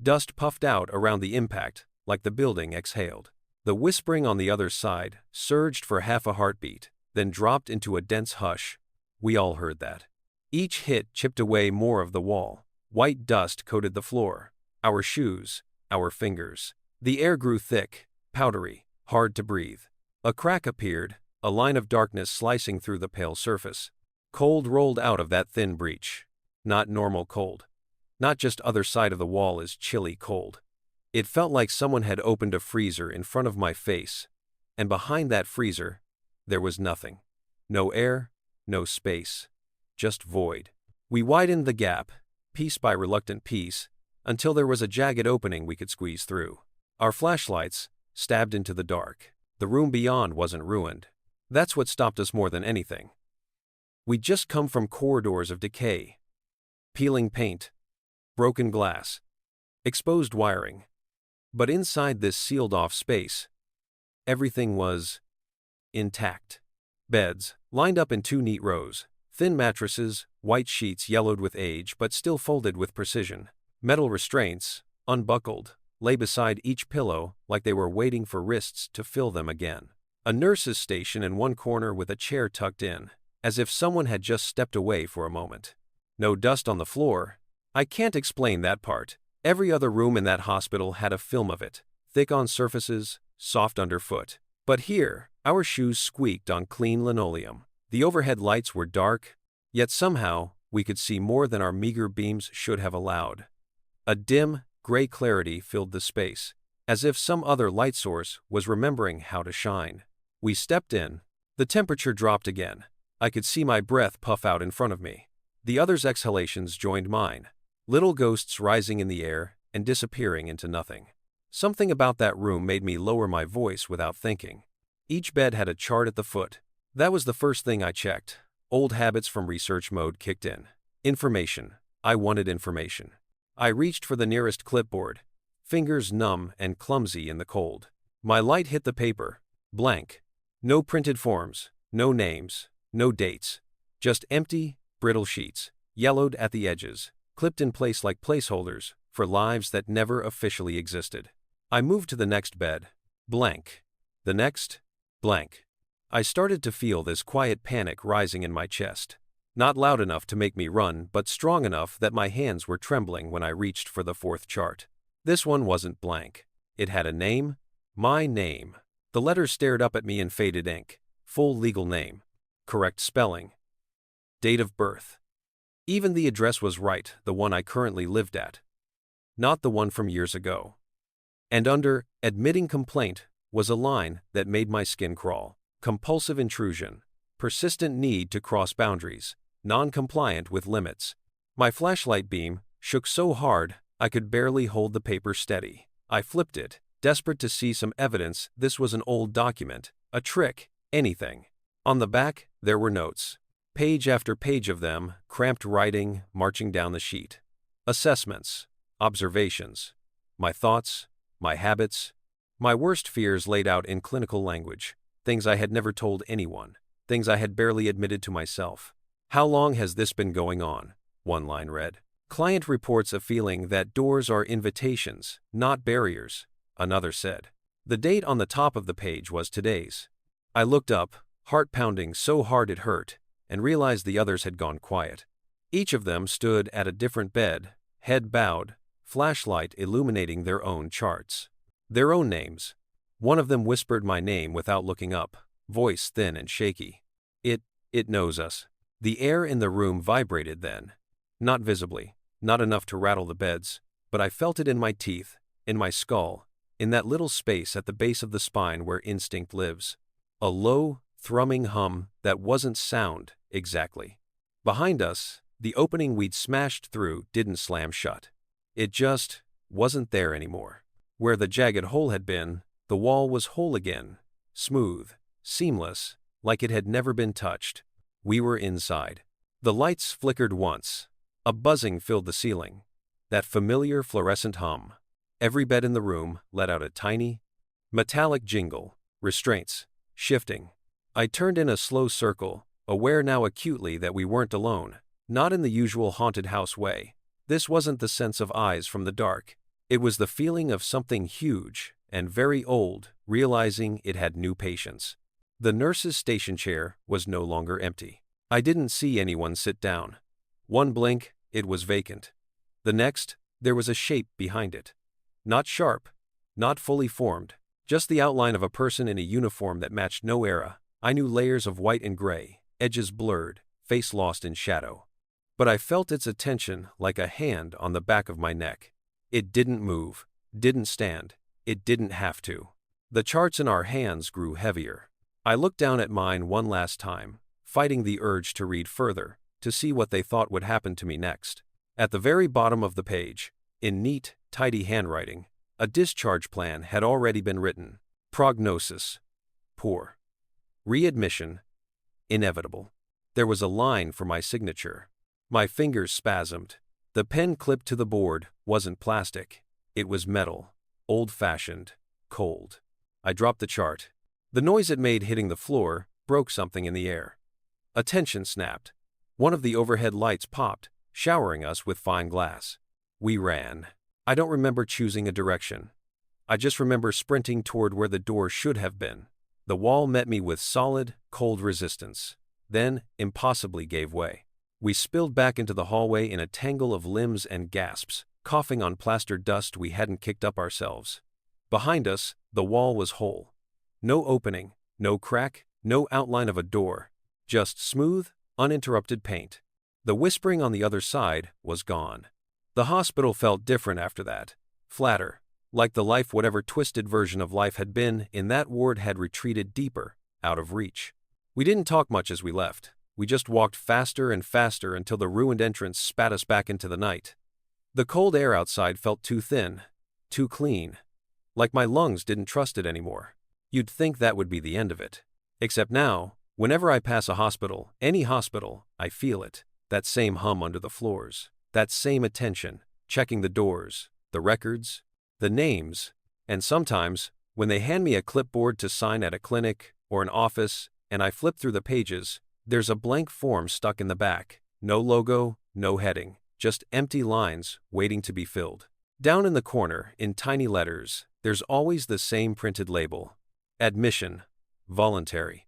Dust puffed out around the impact, like the building exhaled. The whispering on the other side surged for half a heartbeat, then dropped into a dense hush. We all heard that. Each hit chipped away more of the wall. White dust coated the floor, our shoes, our fingers. The air grew thick, powdery, hard to breathe. A crack appeared, a line of darkness slicing through the pale surface. Cold rolled out of that thin breach. Not normal cold. Not just other side of the wall is chilly cold. It felt like someone had opened a freezer in front of my face, and behind that freezer, there was nothing. No air, no space. Just void. We widened the gap, piece by reluctant piece, until there was a jagged opening we could squeeze through. Our flashlights, stabbed into the dark. The room beyond wasn't ruined. That's what stopped us more than anything. We'd just come from corridors of decay. Peeling paint, broken glass, exposed wiring. But inside this sealed-off space, everything was intact. Beds, lined up in 2 neat rows. Thin mattresses, white sheets yellowed with age but still folded with precision. Metal restraints, unbuckled, lay beside each pillow like they were waiting for wrists to fill them again. A nurse's station in one corner with a chair tucked in, as if someone had just stepped away for a moment. No dust on the floor. I can't explain that part. Every other room in that hospital had a film of it, thick on surfaces, soft underfoot. But here, our shoes squeaked on clean linoleum. The overhead lights were dark, yet somehow we could see more than our meager beams should have allowed. A dim, gray clarity filled the space, as if some other light source was remembering how to shine. We stepped in. The temperature dropped again. I could see my breath puff out in front of me. The others' exhalations joined mine. Little ghosts rising in the air and disappearing into nothing. Something about that room made me lower my voice without thinking. Each bed had a chart at the foot. That was the first thing I checked. Old habits from research mode kicked in. Information. I wanted information. I reached for the nearest clipboard, fingers numb and clumsy in the cold. My light hit the paper. Blank. No printed forms, no names, no dates. Just empty, brittle sheets, yellowed at the edges, clipped in place like placeholders for lives that never officially existed. I moved to the next bed. Blank. The next. Blank. I started to feel this quiet panic rising in my chest. Not loud enough to make me run, but strong enough that my hands were trembling when I reached for the 4th chart. This one wasn't blank. It had a name. My name. The letters stared up at me in faded ink. Full legal name. Correct spelling. Date of birth. Even the address was right, the one I currently lived at. Not the one from years ago. And under admitting complaint was a line that made my skin crawl. Compulsive intrusion. Persistent need to cross boundaries. Non-compliant with limits. My flashlight beam shook so hard I could barely hold the paper steady. I flipped it, desperate to see some evidence this was an old document, a trick, anything. On the back, there were notes. Page after page of them, cramped writing marching down the sheet. Assessments. Observations. My thoughts. My habits. My worst fears laid out in clinical language. Things I had never told anyone. Things I had barely admitted to myself. How long has this been going on? One line read. Client reports a feeling that doors are invitations, not barriers, another said. The date on the top of the page was today's. I looked up, heart pounding so hard it hurt, and realized the others had gone quiet. Each of them stood at a different bed, head bowed, flashlight illuminating their own charts. Their own names. One of them whispered my name without looking up, voice thin and shaky. It knows us. The air in the room vibrated then. Not visibly, not enough to rattle the beds, but I felt it in my teeth, in my skull, in that little space at the base of the spine where instinct lives. A low, thrumming hum that wasn't sound, exactly. Behind us, the opening we'd smashed through didn't slam shut. It just wasn't there anymore. Where the jagged hole had been, the wall was whole again, smooth, seamless, like it had never been touched. We were inside. The lights flickered once. A buzzing filled the ceiling. That familiar fluorescent hum. Every bed in the room let out a tiny, metallic jingle. Restraints. Shifting. I turned in a slow circle, aware now acutely that we weren't alone. Not in the usual haunted house way. This wasn't the sense of eyes from the dark. It was the feeling of something huge and very old, realizing it had new patience. The nurse's station chair was no longer empty. I didn't see anyone sit down. One blink, it was vacant. The next, there was a shape behind it. Not sharp, not fully formed, just the outline of a person in a uniform that matched no era. I knew layers of white and gray, edges blurred, face lost in shadow. But I felt its attention like a hand on the back of my neck. It didn't move, didn't stand, it didn't have to. The charts in our hands grew heavier. I looked down at mine one last time, fighting the urge to read further, to see what they thought would happen to me next. At the very bottom of the page, in neat, tidy handwriting, A discharge plan had already been written. Prognosis: poor. Readmission: inevitable. There was a line for my signature. My fingers spasmed. The pen clipped to the board wasn't plastic. It was metal, old-fashioned, cold. I dropped the chart. The noise it made hitting the floor broke something in the air. A tension snapped. One of the overhead lights popped, showering us with fine glass. We ran. I don't remember choosing a direction. I just remember sprinting toward where the door should have been. The wall met me with solid, cold resistance, then impossibly gave way. We spilled back into the hallway in a tangle of limbs and gasps, coughing on plastered dust we hadn't kicked up ourselves. Behind us, the wall was whole. No opening, no crack, no outline of a door, just smooth, uninterrupted paint. The whispering on the other side was gone. The hospital felt different after that, flatter, like the life whatever twisted version of life had been in that ward had retreated deeper, out of reach. We didn't talk much as we left. We just walked faster and faster until the ruined entrance spat us back into the night. The cold air outside felt too thin, too clean, like my lungs didn't trust it anymore. You'd think that would be the end of it. Except now, whenever I pass a hospital, any hospital, I feel it. That same hum under the floors, that same attention, checking the doors, the records, the names, and sometimes, when they hand me a clipboard to sign at a clinic or an office, and I flip through the pages, there's a blank form stuck in the back. No logo, no heading, just empty lines waiting to be filled. Down in the corner, in tiny letters, there's always the same printed label. Admission, voluntary.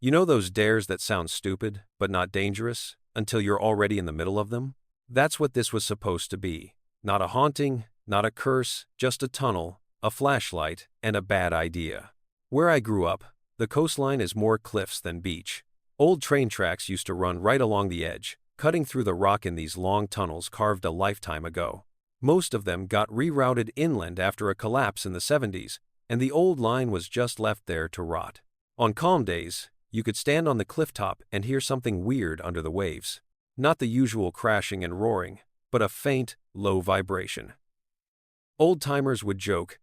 You know those dares that sound stupid, but not dangerous, until you're already in the middle of them? That's what this was supposed to be. Not a haunting, not a curse, just a tunnel, a flashlight, and a bad idea. Where I grew up, the coastline is more cliffs than beach. Old train tracks used to run right along the edge, cutting through the rock in these long tunnels carved a lifetime ago. Most of them got rerouted inland after a collapse in the 70s, and the old line was just left there to rot. On calm days, you could stand on the clifftop and hear something weird under the waves. Not the usual crashing and roaring, but a faint, low vibration. Old-timers would joke,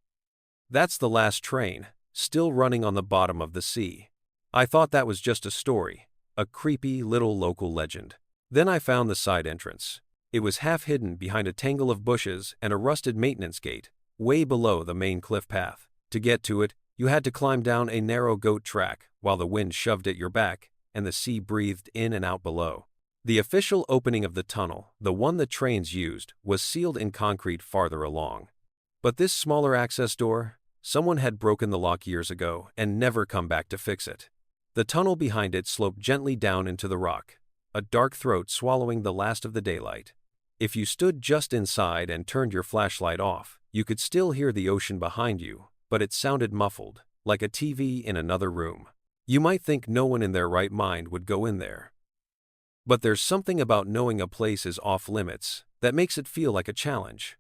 "That's the last train, still running on the bottom of the sea." I thought that was just a story, a creepy little local legend. Then I found the side entrance. It was half hidden behind a tangle of bushes and a rusted maintenance gate, way below the main cliff path. To get to it, you had to climb down a narrow goat track while the wind shoved at your back and the sea breathed in and out below. The official opening of the tunnel, the one the trains used, was sealed in concrete farther along. But this smaller access door, someone had broken the lock years ago and never come back to fix it. The tunnel behind it sloped gently down into the rock, a dark throat swallowing the last of the daylight. If you stood just inside and turned your flashlight off, you could still hear the ocean behind you, but it sounded muffled, like a TV in another room. You might think no one in their right mind would go in there. But there's something about knowing a place is off limits that makes it feel like a challenge.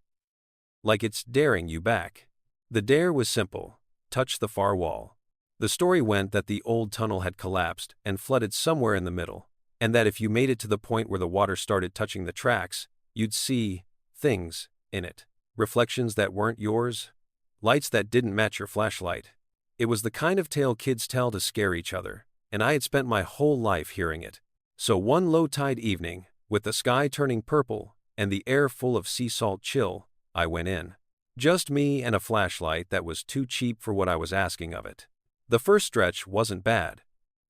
Like it's daring you back. The dare was simple: touch the far wall. The story went that the old tunnel had collapsed and flooded somewhere in the middle, and that if you made it to the point where the water started touching the tracks, you'd see things in it. Reflections that weren't yours, lights that didn't match your flashlight. It was the kind of tale kids tell to scare each other, and I had spent my whole life hearing it. So one low-tide evening, with the sky turning purple and the air full of sea salt chill, I went in. Just me and a flashlight that was too cheap for what I was asking of it. The first stretch wasn't bad.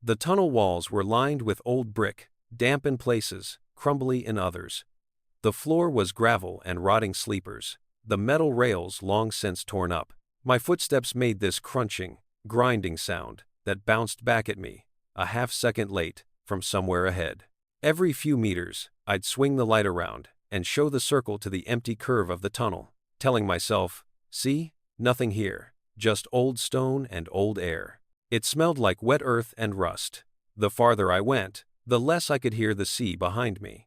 The tunnel walls were lined with old brick, damp in places, crumbly in others. The floor was gravel and rotting sleepers, the metal rails long since torn up. My footsteps made this crunching, grinding sound that bounced back at me, a half-second late, from somewhere ahead. Every few meters, I'd swing the light around and show the circle to the empty curve of the tunnel, telling myself, "See, nothing here, just old stone and old air." It smelled like wet earth and rust. The farther I went, the less I could hear the sea behind me.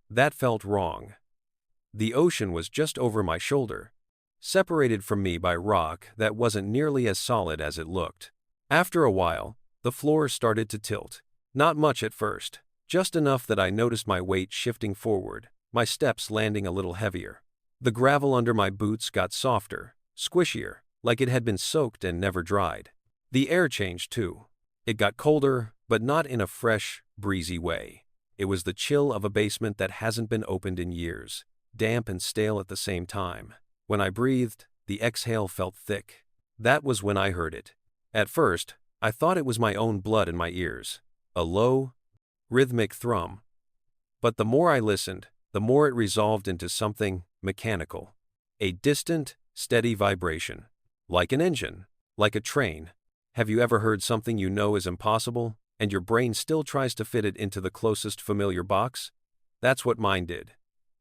That felt wrong. The ocean was just over my shoulder, separated from me by rock that wasn't nearly as solid as it looked. After a while, the floor started to tilt. Not much at first, just enough that I noticed my weight shifting forward, my steps landing a little heavier. The gravel under my boots got softer, squishier, like it had been soaked and never dried. The air changed too. It got colder, but not in a fresh, breezy way. It was the chill of a basement that hasn't been opened in years, damp and stale at the same time. When I breathed, the exhale felt thick. That was when I heard it. At first, I thought it was my own blood in my ears, a low, rhythmic thrum. But the more I listened, the more it resolved into something mechanical. A distant, steady vibration. Like an engine, like a train. Have you ever heard something you know is impossible, and your brain still tries to fit it into the closest familiar box? That's what mine did.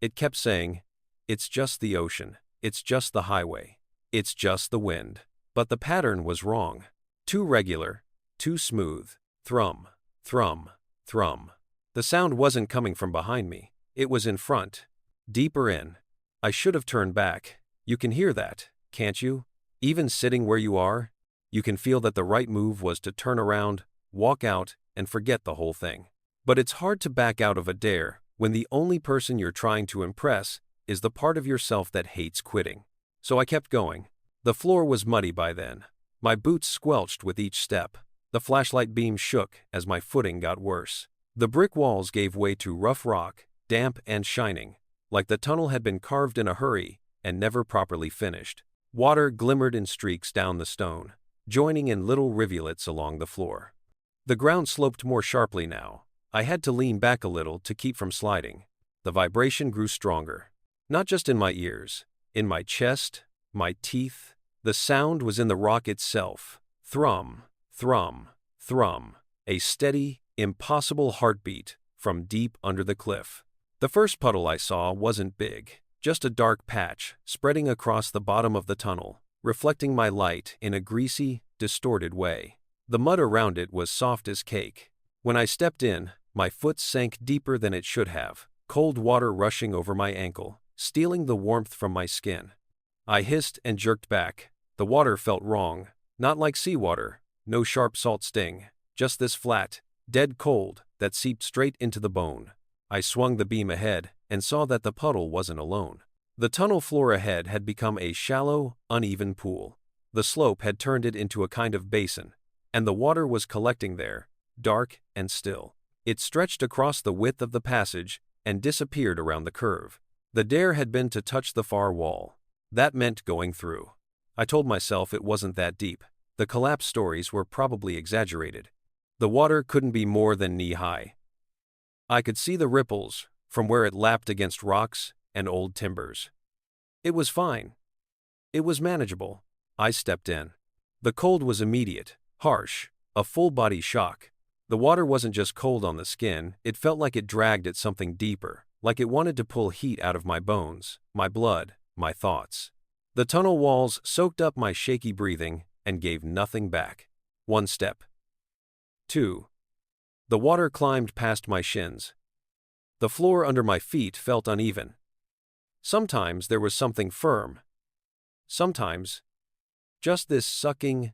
It kept saying, "It's just the ocean. It's just the highway. It's just the wind." But the pattern was wrong. Too regular, too smooth. Thrum, thrum, thrum. The sound wasn't coming from behind me. It was in front. Deeper in. I should have turned back. You can hear that, can't you? Even sitting where you are, you can feel that the right move was to turn around, walk out, and forget the whole thing. But it's hard to back out of a dare when the only person you're trying to impress is the part of yourself that hates quitting. So I kept going. The floor was muddy by then. My boots squelched with each step. The flashlight beam shook as my footing got worse. The brick walls gave way to rough rock, damp and shining, like the tunnel had been carved in a hurry and never properly finished. Water glimmered in streaks down the stone, joining in little rivulets along the floor. The ground sloped more sharply now. I had to lean back a little to keep from sliding. The vibration grew stronger. Not just in my ears, in my chest, my teeth. The sound was in the rock itself. Thrum, thrum, thrum. A steady, impossible heartbeat from deep under the cliff. The first puddle I saw wasn't big, just a dark patch spreading across the bottom of the tunnel, reflecting my light in a greasy, distorted way. The mud around it was soft as cake. When I stepped in, my foot sank deeper than it should have, cold water rushing over my ankle, stealing the warmth from my skin. I hissed and jerked back. The water felt wrong, not like seawater, no sharp salt sting, just this flat, dead cold that seeped straight into the bone. I swung the beam ahead and saw that the puddle wasn't alone. The tunnel floor ahead had become a shallow, uneven pool. The slope had turned it into a kind of basin, and the water was collecting there, dark and still. It stretched across the width of the passage and disappeared around the curve. The dare had been to touch the far wall. That meant going through. I told myself it wasn't that deep. The collapse stories were probably exaggerated. The water couldn't be more than knee-high. I could see the ripples from where it lapped against rocks and old timbers. It was fine. It was manageable. I stepped in. The cold was immediate, harsh, a full-body shock. The water wasn't just cold on the skin, it felt like it dragged at something deeper, like it wanted to pull heat out of my bones, my blood, my thoughts. The tunnel walls soaked up my shaky breathing and gave nothing back. 1 step. 2. The water climbed past my shins. The floor under my feet felt uneven. Sometimes there was something firm. Sometimes, just this sucking,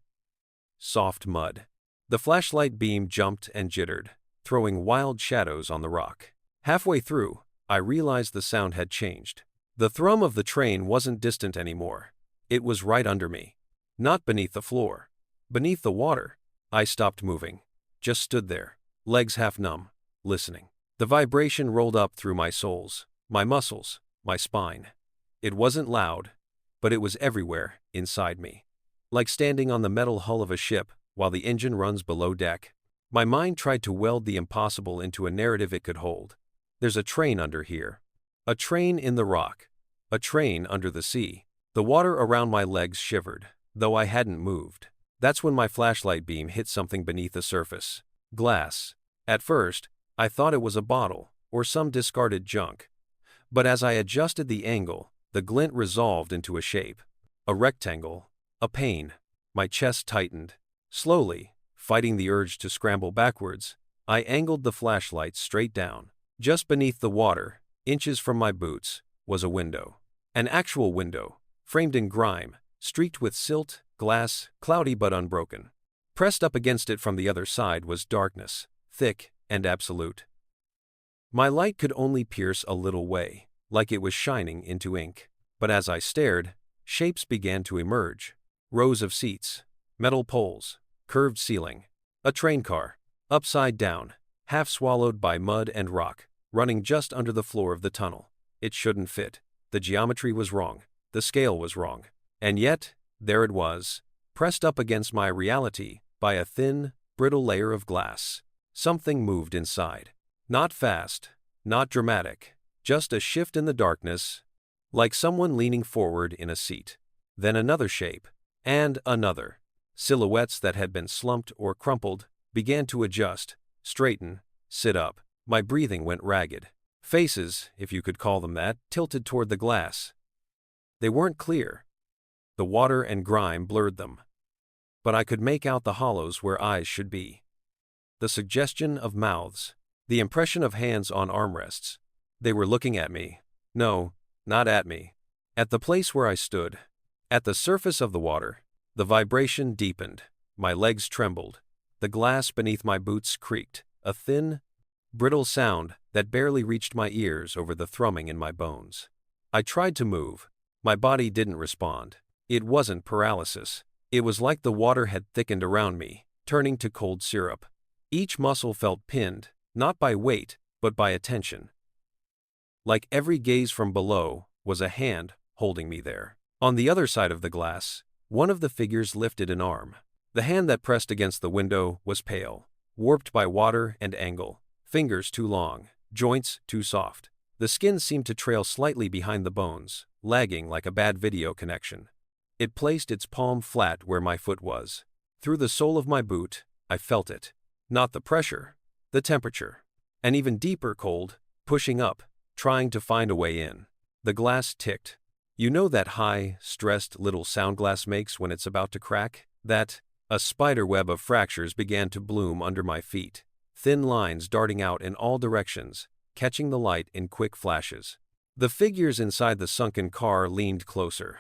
soft mud. The flashlight beam jumped and jittered, throwing wild shadows on the rock. Halfway through, I realized the sound had changed. The thrum of the train wasn't distant anymore. It was right under me. Not beneath the floor. Beneath the water. I stopped moving. Just stood there, legs half numb, listening. The vibration rolled up through my soles, my muscles, my spine. It wasn't loud, but it was everywhere, inside me. Like standing on the metal hull of a ship while the engine runs below deck. My mind tried to weld the impossible into a narrative it could hold. There's a train under here. A train in the rock. A train under the sea. The water around my legs shivered, though I hadn't moved. That's when my flashlight beam hit something beneath the surface. Glass. At first, I thought it was a bottle, or some discarded junk. But as I adjusted the angle, the glint resolved into a shape. A rectangle. A pane. My chest tightened. Slowly, fighting the urge to scramble backwards, I angled the flashlight straight down. Just beneath the water, inches from my boots, was a window. An actual window, framed in grime, streaked with silt, glass, cloudy but unbroken. Pressed up against it from the other side was darkness, thick and absolute. My light could only pierce a little way, like it was shining into ink. But as I stared, shapes began to emerge. Rows of seats, metal poles, curved ceiling. A train car, upside down, half swallowed by mud and rock, running just under the floor of the tunnel. It shouldn't fit. The geometry was wrong. The scale was wrong. And yet, there it was, pressed up against my reality by a thin, brittle layer of glass. Something moved inside. Not fast, not dramatic, just a shift in the darkness, like someone leaning forward in a seat. Then another shape, and another. Silhouettes that had been slumped or crumpled began to adjust, straighten, sit up. My breathing went ragged. Faces, if you could call them that, tilted toward the glass. They weren't clear. The water and grime blurred them. But I could make out the hollows where eyes should be. The suggestion of mouths. The impression of hands on armrests. They were looking at me. No, not at me. At the place where I stood. At the surface of the water. The vibration deepened. My legs trembled. The glass beneath my boots creaked. A thin, brittle sound that barely reached my ears over the thrumming in my bones. I tried to move. My body didn't respond. It wasn't paralysis. It was like the water had thickened around me, turning to cold syrup. Each muscle felt pinned, not by weight, but by attention. Like every gaze from below was a hand holding me there. On the other side of the glass, one of the figures lifted an arm. The hand that pressed against the window was pale, warped by water and angle, fingers too long, joints too soft. The skin seemed to trail slightly behind the bones, lagging like a bad video connection. It placed its palm flat where my foot was. Through the sole of my boot, I felt it. Not the pressure, the temperature. An even deeper cold, pushing up, trying to find a way in. The glass ticked. You know that high, stressed little sound glass makes when it's about to crack? A spider web of fractures began to bloom under my feet. Thin lines darting out in all directions, catching the light in quick flashes. The figures inside the sunken car leaned closer.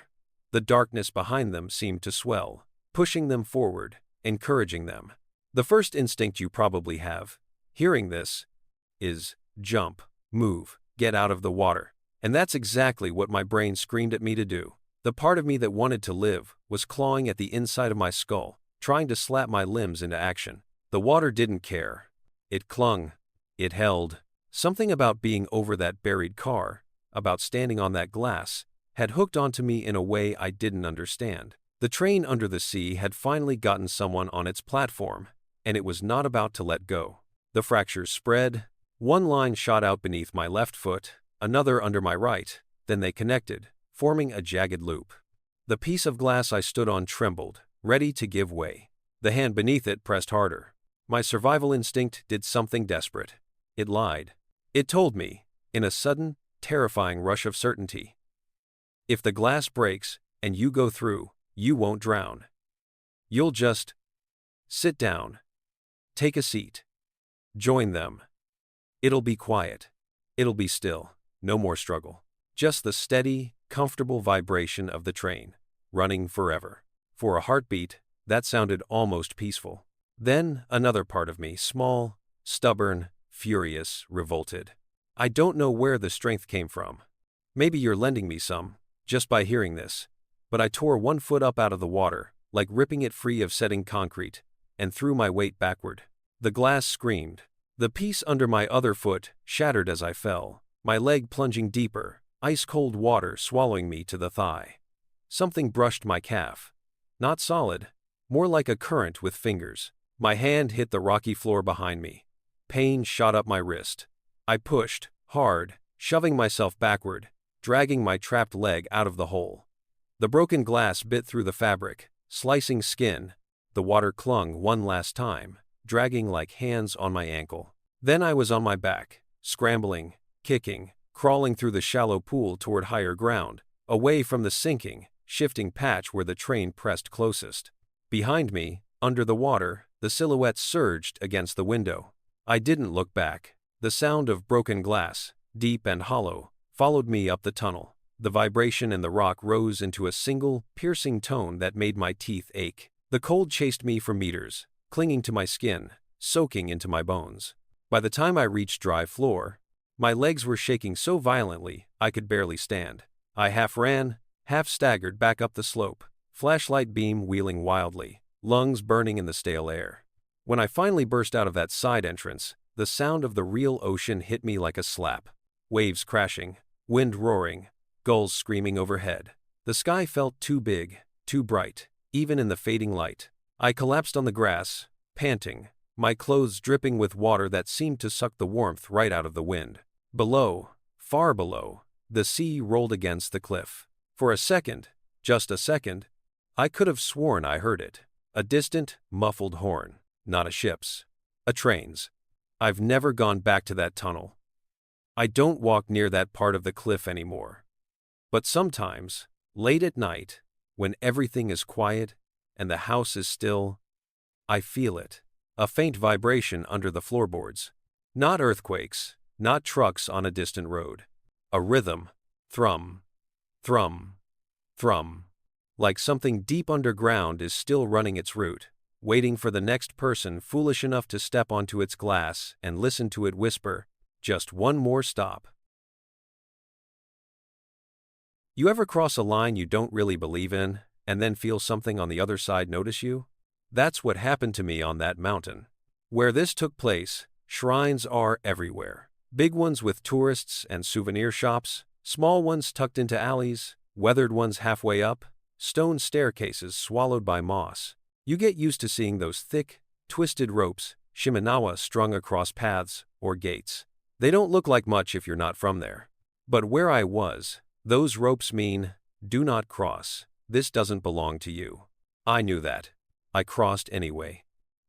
The darkness behind them seemed to swell, pushing them forward, encouraging them. The first instinct you probably have, hearing this, is jump, move, get out of the water. And that's exactly what my brain screamed at me to do. The part of me that wanted to live was clawing at the inside of my skull, trying to slap my limbs into action. The water didn't care. It clung. It held. Something about being over that buried car, about standing on that glass, had hooked onto me in a way I didn't understand. The train under the sea had finally gotten someone on its platform, and it was not about to let go. The fractures spread. One line shot out beneath my left foot, another under my right, then they connected, forming a jagged loop. The piece of glass I stood on trembled, ready to give way. The hand beneath it pressed harder. My survival instinct did something desperate. It lied. It told me, in a sudden, terrifying rush of certainty, if the glass breaks and you go through, you won't drown. You'll just sit down. Take a seat. Join them. It'll be quiet. It'll be still. No more struggle. Just the steady, comfortable vibration of the train, running forever. For a heartbeat, that sounded almost peaceful. Then another part of me, small, stubborn, furious, revolted. I don't know where the strength came from. Maybe you're lending me some, just by hearing this. But I tore one foot up out of the water, like ripping it free of setting concrete, and threw my weight backward. The glass screamed. The piece under my other foot shattered as I fell, my leg plunging deeper, ice-cold water swallowing me to the thigh. Something brushed my calf. Not solid, more like a current with fingers. My hand hit the rocky floor behind me. Pain shot up my wrist. I pushed, hard, shoving myself backward, dragging my trapped leg out of the hole. The broken glass bit through the fabric, slicing skin. The water clung one last time, dragging like hands on my ankle. Then I was on my back, scrambling, kicking, crawling through the shallow pool toward higher ground, away from the sinking, shifting patch where the train pressed closest. Behind me, under the water, the silhouettes surged against the window. I didn't look back. The sound of broken glass, deep and hollow, followed me up the tunnel. The vibration in the rock rose into a single, piercing tone that made my teeth ache. The cold chased me for meters, clinging to my skin, soaking into my bones. By the time I reached dry floor, my legs were shaking so violently I could barely stand. I half ran, half staggered back up the slope, flashlight beam wheeling wildly, lungs burning in the stale air. When I finally burst out of that side entrance, the sound of the real ocean hit me like a slap. Waves crashing, wind roaring, gulls screaming overhead. The sky felt too big, too bright, even in the fading light. I collapsed on the grass, panting, my clothes dripping with water that seemed to suck the warmth right out of the wind. Below, far below, the sea rolled against the cliff. For a second, just a second, I could have sworn I heard it. A distant, muffled horn. Not a ship's. A train's. I've never gone back to that tunnel. I don't walk near that part of the cliff anymore. But sometimes, late at night, when everything is quiet and the house is still, I feel it. A faint vibration under the floorboards. Not earthquakes, not trucks on a distant road. A rhythm. Thrum. Thrum. Thrum. Like something deep underground is still running its route, waiting for the next person foolish enough to step onto its glass and listen to it whisper, "Just one more stop." You ever cross a line you don't really believe in, and then feel something on the other side notice you? That's what happened to me on that mountain. Where this took place, shrines are everywhere. Big ones with tourists and souvenir shops, small ones tucked into alleys, weathered ones halfway up, stone staircases swallowed by moss. You get used to seeing those thick, twisted ropes, shimenawa strung across paths or gates. They don't look like much if you're not from there. But where I was, those ropes mean, do not cross. This doesn't belong to you. I knew that. I crossed anyway.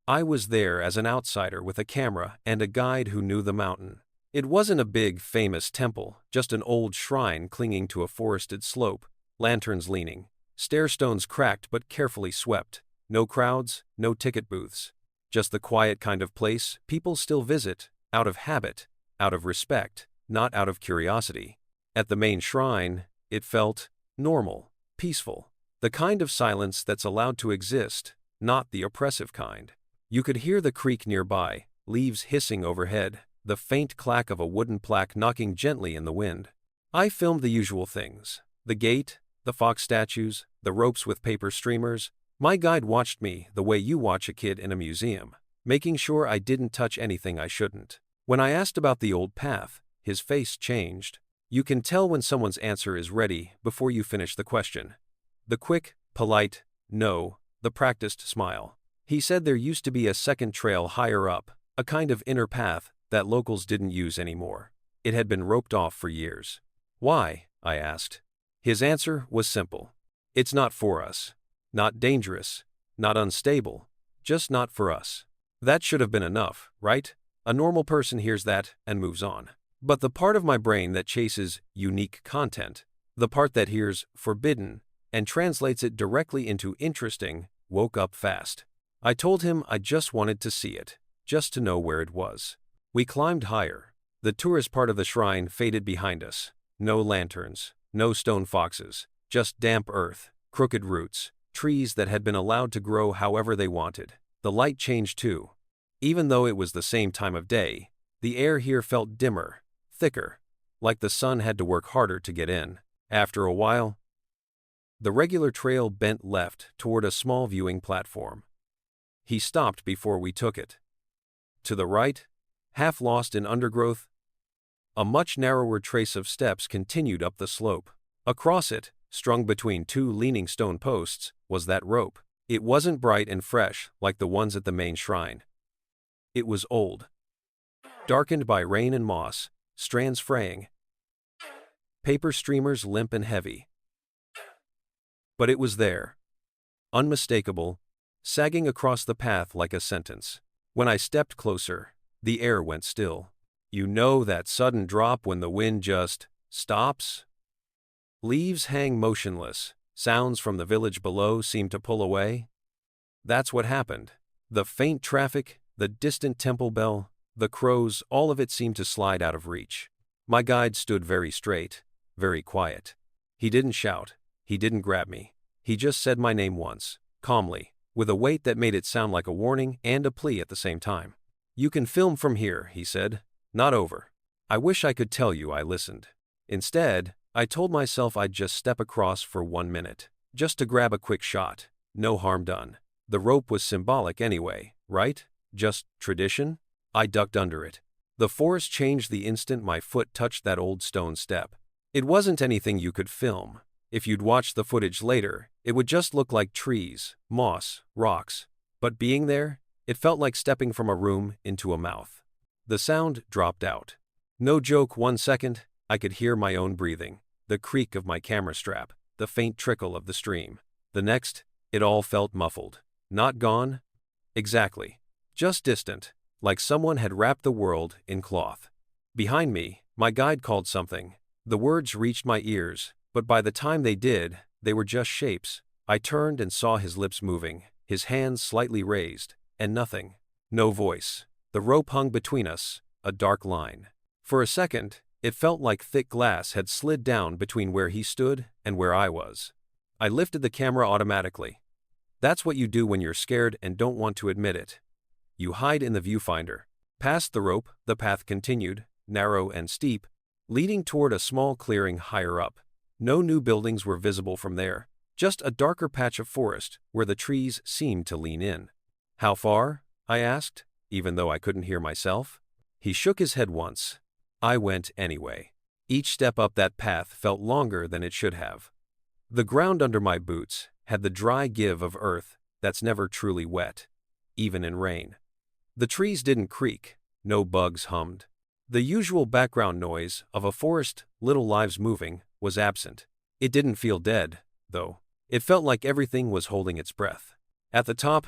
I was there as an outsider with a camera and a guide who knew the mountain. It wasn't a big, famous temple, just an old shrine clinging to a forested slope, lanterns leaning, stairstones cracked but carefully swept. No crowds, no ticket booths. Just the quiet kind of place people still visit, out of habit, out of respect, not out of curiosity. At the main shrine, it felt normal, peaceful. The kind of silence that's allowed to exist, not the oppressive kind. You could hear the creak nearby, leaves hissing overhead, the faint clack of a wooden plaque knocking gently in the wind. I filmed the usual things. The gate, the fox statues, the ropes with paper streamers. My guide watched me the way you watch a kid in a museum, making sure I didn't touch anything I shouldn't. When I asked about the old path, his face changed. You can tell when someone's answer is ready before you finish the question. The quick, polite, no, the practiced smile. He said there used to be a second trail higher up, a kind of inner path that locals didn't use anymore. It had been roped off for years. Why? I asked. His answer was simple. It's not for us. Not dangerous, not unstable, just not for us. That should have been enough, right? A normal person hears that and moves on. But the part of my brain that chases unique content, the part that hears forbidden and translates it directly into interesting, woke up fast. I told him I just wanted to see it, just to know where it was. We climbed higher. The tourist part of the shrine faded behind us. No lanterns, no stone foxes, just damp earth, crooked roots, trees that had been allowed to grow however they wanted. The light changed too. Even though it was the same time of day, the air here felt dimmer, thicker, like the sun had to work harder to get in. After a while, the regular trail bent left toward a small viewing platform. He stopped before we took it. To the right, half lost in undergrowth, a much narrower trace of steps continued up the slope. Across it, strung between two leaning stone posts, was that rope. It wasn't bright and fresh like the ones at the main shrine. It was old, darkened by rain and moss, strands fraying, paper streamers limp and heavy. But it was there, unmistakable, sagging across the path like a sentence. When I stepped closer, the air went still. You know that sudden drop when the wind just stops? Leaves hang motionless, sounds from the village below seem to pull away. That's what happened. The faint traffic, the distant temple bell, the crows, all of it seemed to slide out of reach. My guide stood very straight, very quiet. He didn't shout, he didn't grab me. He just said my name once, calmly, with a weight that made it sound like a warning and a plea at the same time. You can film from here, he said. Not over. I wish I could tell you I listened. Instead, I told myself I'd just step across for 1 minute, just to grab a quick shot. No harm done. The rope was symbolic anyway, right? Just tradition? I ducked under it. The forest changed the instant my foot touched that old stone step. It wasn't anything you could film. If you'd watch the footage later, it would just look like trees, moss, rocks. But being there, it felt like stepping from a room into a mouth. The sound dropped out. No joke, 1 second, I could hear my own breathing, the creak of my camera strap, the faint trickle of the stream. The next, it all felt muffled. Not gone? Exactly. Just distant, like someone had wrapped the world in cloth. Behind me, my guide called something. The words reached my ears, but by the time they did, they were just shapes. I turned and saw his lips moving, his hands slightly raised, and nothing. No voice. The rope hung between us, a dark line. For a second, it felt like thick glass had slid down between where he stood and where I was. I lifted the camera automatically. That's what you do when you're scared and don't want to admit it. You hide in the viewfinder. Past the rope, the path continued, narrow and steep, leading toward a small clearing higher up. No new buildings were visible from there, just a darker patch of forest where the trees seemed to lean in. How far? I asked, even though I couldn't hear myself. He shook his head once. I went anyway. Each step up that path felt longer than it should have. The ground under my boots had the dry give of earth that's never truly wet, even in rain. The trees didn't creak, no bugs hummed. The usual background noise of a forest, little lives moving, was absent. It didn't feel dead, though. It felt like everything was holding its breath. At the top,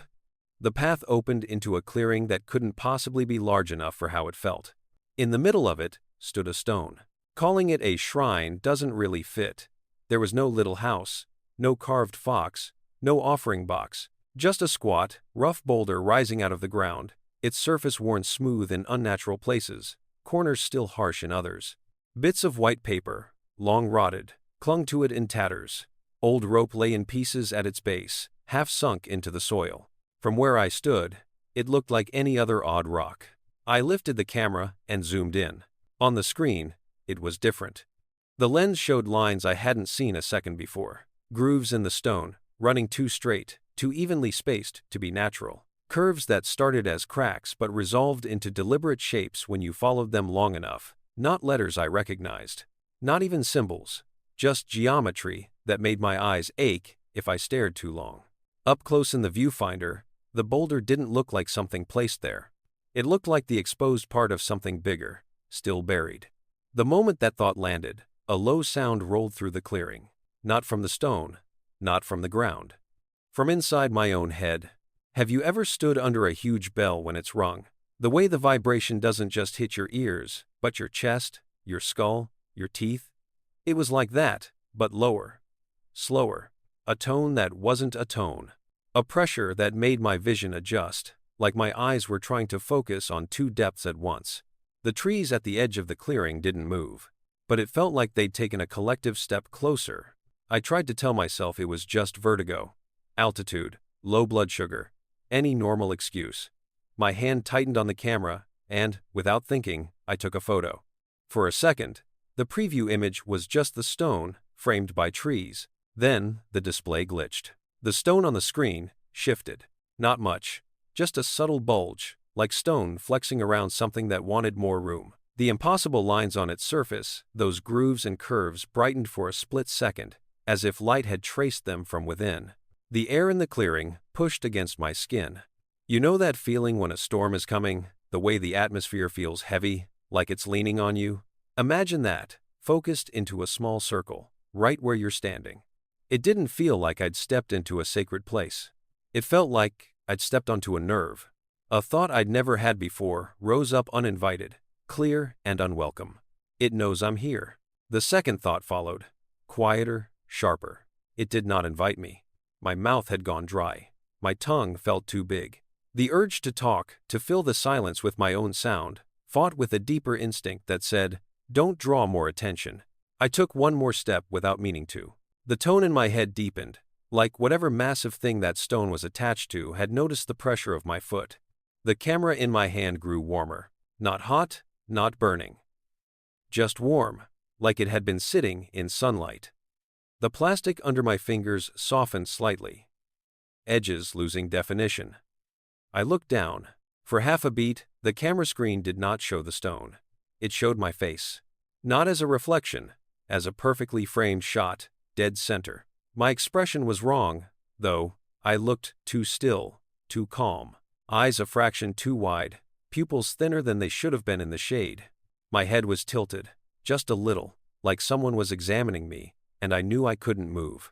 the path opened into a clearing that couldn't possibly be large enough for how it felt. In the middle of it stood a stone. Calling it a shrine doesn't really fit. There was no little house, no carved fox, no offering box, just a squat, rough boulder rising out of the ground, its surface worn smooth in unnatural places, corners still harsh in others. Bits of white paper, long rotted, clung to it in tatters. Old rope lay in pieces at its base, half sunk into the soil. From where I stood, it looked like any other odd rock. I lifted the camera and zoomed in. On the screen, it was different. The lens showed lines I hadn't seen a second before. Grooves in the stone, running too straight, too evenly spaced to be natural. Curves that started as cracks but resolved into deliberate shapes when you followed them long enough. Not letters I recognized. Not even symbols. Just geometry that made my eyes ache if I stared too long. Up close in the viewfinder, the boulder didn't look like something placed there. It looked like the exposed part of something bigger, still buried. The moment that thought landed, a low sound rolled through the clearing. Not from the stone, not from the ground. From inside my own head. Have you ever stood under a huge bell when it's rung? The way the vibration doesn't just hit your ears, but your chest, your skull, your teeth? It was like that, but lower. Slower. A tone that wasn't a tone. A pressure that made my vision adjust, like my eyes were trying to focus on two depths at once. The trees at the edge of the clearing didn't move, but it felt like they'd taken a collective step closer. I tried to tell myself it was just vertigo, altitude, low blood sugar, any normal excuse. My hand tightened on the camera, and, without thinking, I took a photo. For a second, the preview image was just the stone, framed by trees. Then, the display glitched. The stone on the screen shifted. Not much, just a subtle bulge, like stone flexing around something that wanted more room. The impossible lines on its surface, those grooves and curves, brightened for a split second, as if light had traced them from within. The air in the clearing pushed against my skin. You know that feeling when a storm is coming, the way the atmosphere feels heavy, like it's leaning on you? Imagine that, focused into a small circle, right where you're standing. It didn't feel like I'd stepped into a sacred place. It felt like I'd stepped onto a nerve. A thought I'd never had before rose up uninvited, clear and unwelcome. It knows I'm here. The second thought followed, quieter, sharper. It did not invite me. My mouth had gone dry. My tongue felt too big. The urge to talk, to fill the silence with my own sound, fought with a deeper instinct that said, "Don't draw more attention." I took one more step without meaning to. The tone in my head deepened, like whatever massive thing that stone was attached to had noticed the pressure of my foot. The camera in my hand grew warmer. Not hot, not burning. Just warm. like it had been sitting in sunlight. The plastic under my fingers softened slightly, edges losing definition. I looked down. For half a beat, the camera screen did not show the stone. It showed my face. Not as a reflection, as a perfectly framed shot, dead center. My expression was wrong, though. I looked too still, too calm. Eyes a fraction too wide, pupils thinner than they should have been in the shade. My head was tilted, just a little, like someone was examining me, and I knew I couldn't move.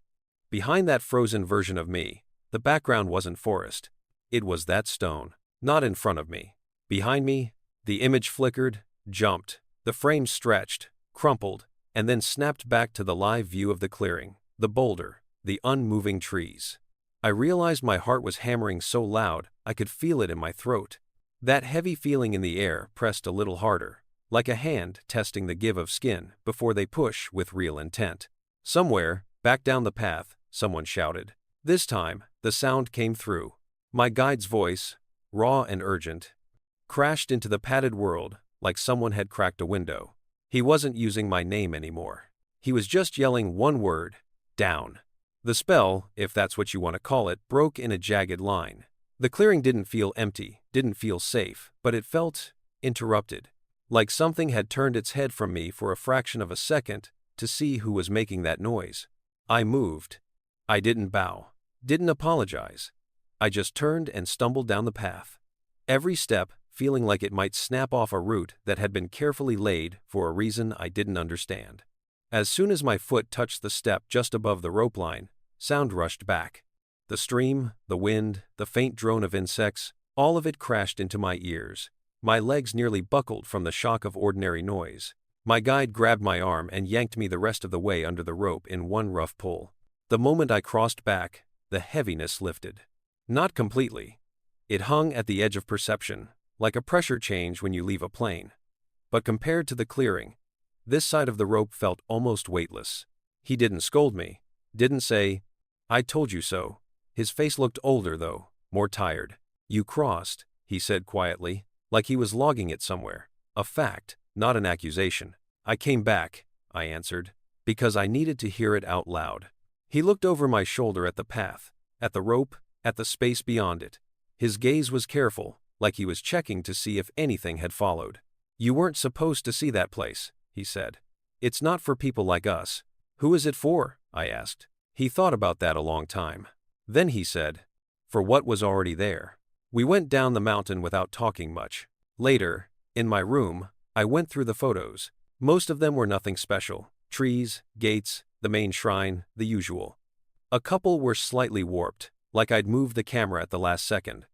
Behind that frozen version of me, the background wasn't forest. It was that stone. Not in front of me. Behind me, the image flickered, jumped, the frame stretched, crumpled, and then snapped back to the live view of the clearing, the boulder, the unmoving trees. I realized my heart was hammering so loud I could feel it in my throat. That heavy feeling in the air pressed a little harder, like a hand testing the give of skin before they push with real intent. Somewhere, back down the path, someone shouted. This time, the sound came through. My guide's voice, raw and urgent, crashed into the padded world like someone had cracked a window. He wasn't using my name anymore. He was just yelling one word, down. The spell, if that's what you want to call it, broke in a jagged line. The clearing didn't feel empty, didn't feel safe, but it felt interrupted. Like something had turned its head from me for a fraction of a second to see who was making that noise. I moved. I didn't bow, didn't apologize. I just turned and stumbled down the path. Every step feeling like it might snap off a route that had been carefully laid for a reason I didn't understand. As soon as my foot touched the step just above the rope line, sound rushed back. The stream, the wind, the faint drone of insects, all of it crashed into my ears. My legs nearly buckled from the shock of ordinary noise. My guide grabbed my arm and yanked me the rest of the way under the rope in one rough pull. The moment I crossed back, the heaviness lifted. Not completely. It hung at the edge of perception, like a pressure change when you leave a plane. But compared to the clearing, this side of the rope felt almost weightless. He didn't scold me, didn't say, "I told you so." His face looked older though, more tired. "You crossed," he said quietly, like he was logging it somewhere. A fact, not an accusation. "I came back," I answered, because I needed to hear it out loud. He looked over my shoulder at the path, at the rope, at the space beyond it. His gaze was careful, like he was checking to see if anything had followed. "You weren't supposed to see that place," he said. "It's not for people like us." "Who is it for?" I asked. He thought about that a long time. Then he said, "For what was already there." We went down the mountain without talking much. Later, in my room, I went through the photos. Most of them were nothing special. Trees, gates, the main shrine, the usual. A couple were slightly warped, like I'd moved the camera at the last second.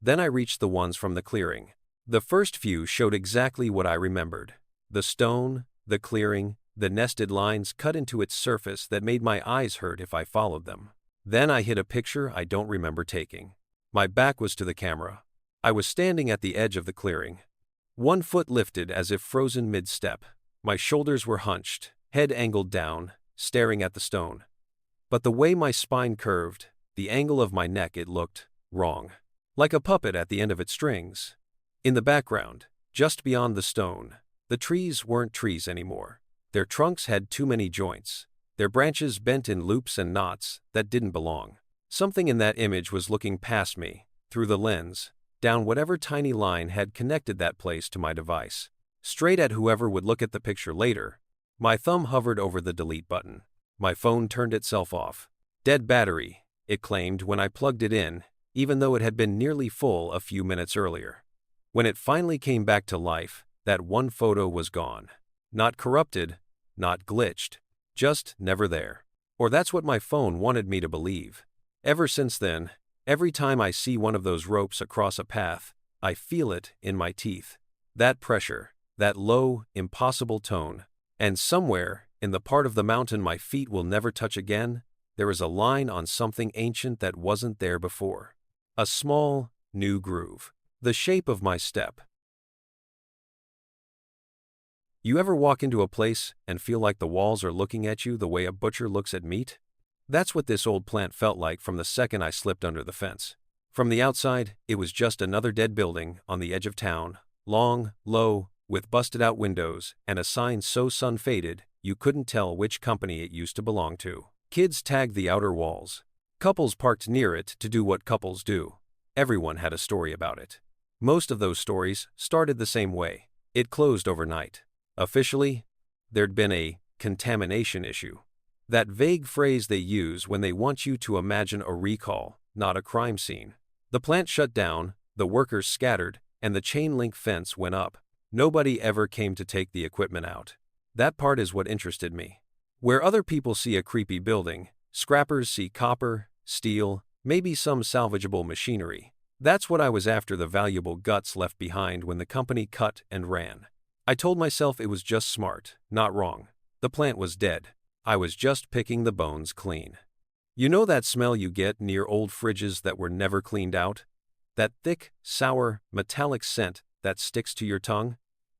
Then I reached the ones from the clearing. The first few showed exactly what I remembered. The stone, the clearing, the nested lines cut into its surface that made my eyes hurt if I followed them. Then I hit a picture I don't remember taking. My back was to the camera. I was standing at the edge of the clearing. One foot lifted as if frozen mid-step. My shoulders were hunched, head angled down, staring at the stone. But the way my spine curved, the angle of my neck, it looked wrong. Like a puppet at the end of its strings. In the background, just beyond the stone, the trees weren't trees anymore. Their trunks had too many joints. Their branches bent in loops and knots that didn't belong. Something in that image was looking past me, through the lens, down whatever tiny line had connected that place to my device, straight at whoever would look at the picture later. My thumb hovered over the delete button. My phone turned itself off. "Dead battery," it claimed when I plugged it in, even though it had been nearly full a few minutes earlier. When it finally came back to life, that one photo was gone. Not corrupted, not glitched, just never there. Or that's what my phone wanted me to believe. Ever since then, every time I see one of those ropes across a path, I feel it in my teeth. That pressure, that low, impossible tone. And somewhere, in the part of the mountain my feet will never touch again, there is a line on something ancient that wasn't there before. A small, new groove. The shape of my step. You ever walk into a place and feel like the walls are looking at you the way a butcher looks at meat? That's what this old plant felt like from the second I slipped under the fence. From the outside, it was just another dead building on the edge of town, long, low, with busted-out windows and a sign so sun-faded you couldn't tell which company it used to belong to. Kids tagged the outer walls. Couples parked near it to do what couples do. Everyone had a story about it. Most of those stories started the same way. It closed overnight. Officially, there'd been a contamination issue. That vague phrase they use when they want you to imagine a recall, not a crime scene. The plant shut down, the workers scattered, and the chain link fence went up. Nobody ever came to take the equipment out. That part is what interested me. Where other people see a creepy building, scrappers see copper, steel, maybe some salvageable machinery. That's what I was after, the valuable guts left behind when the company cut and ran. I told myself it was just smart, not wrong. The plant was dead. I was just picking the bones clean. You know that smell you get near old fridges that were never cleaned out? That thick, sour, metallic scent that sticks to your tongue?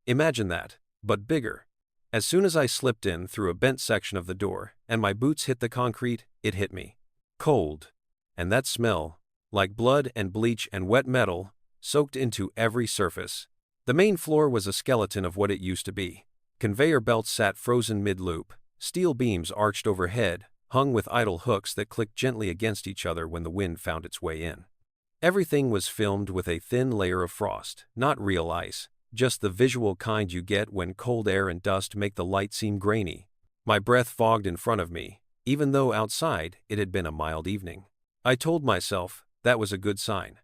Imagine that, but bigger. As soon as I slipped in through a bent section of the door and my boots hit the concrete, it hit me. Cold. And that smell, like blood and bleach and wet metal, soaked into every surface. The main floor was a skeleton of what it used to be. Conveyor belts sat frozen mid-loop. Steel beams arched overhead, hung with idle hooks that clicked gently against each other when the wind found its way in. Everything was filmed with a thin layer of frost, not real ice, just the visual kind you get when cold air and dust make the light seem grainy. My breath fogged in front of me, even though outside it had been a mild evening. I told myself that was a good sign.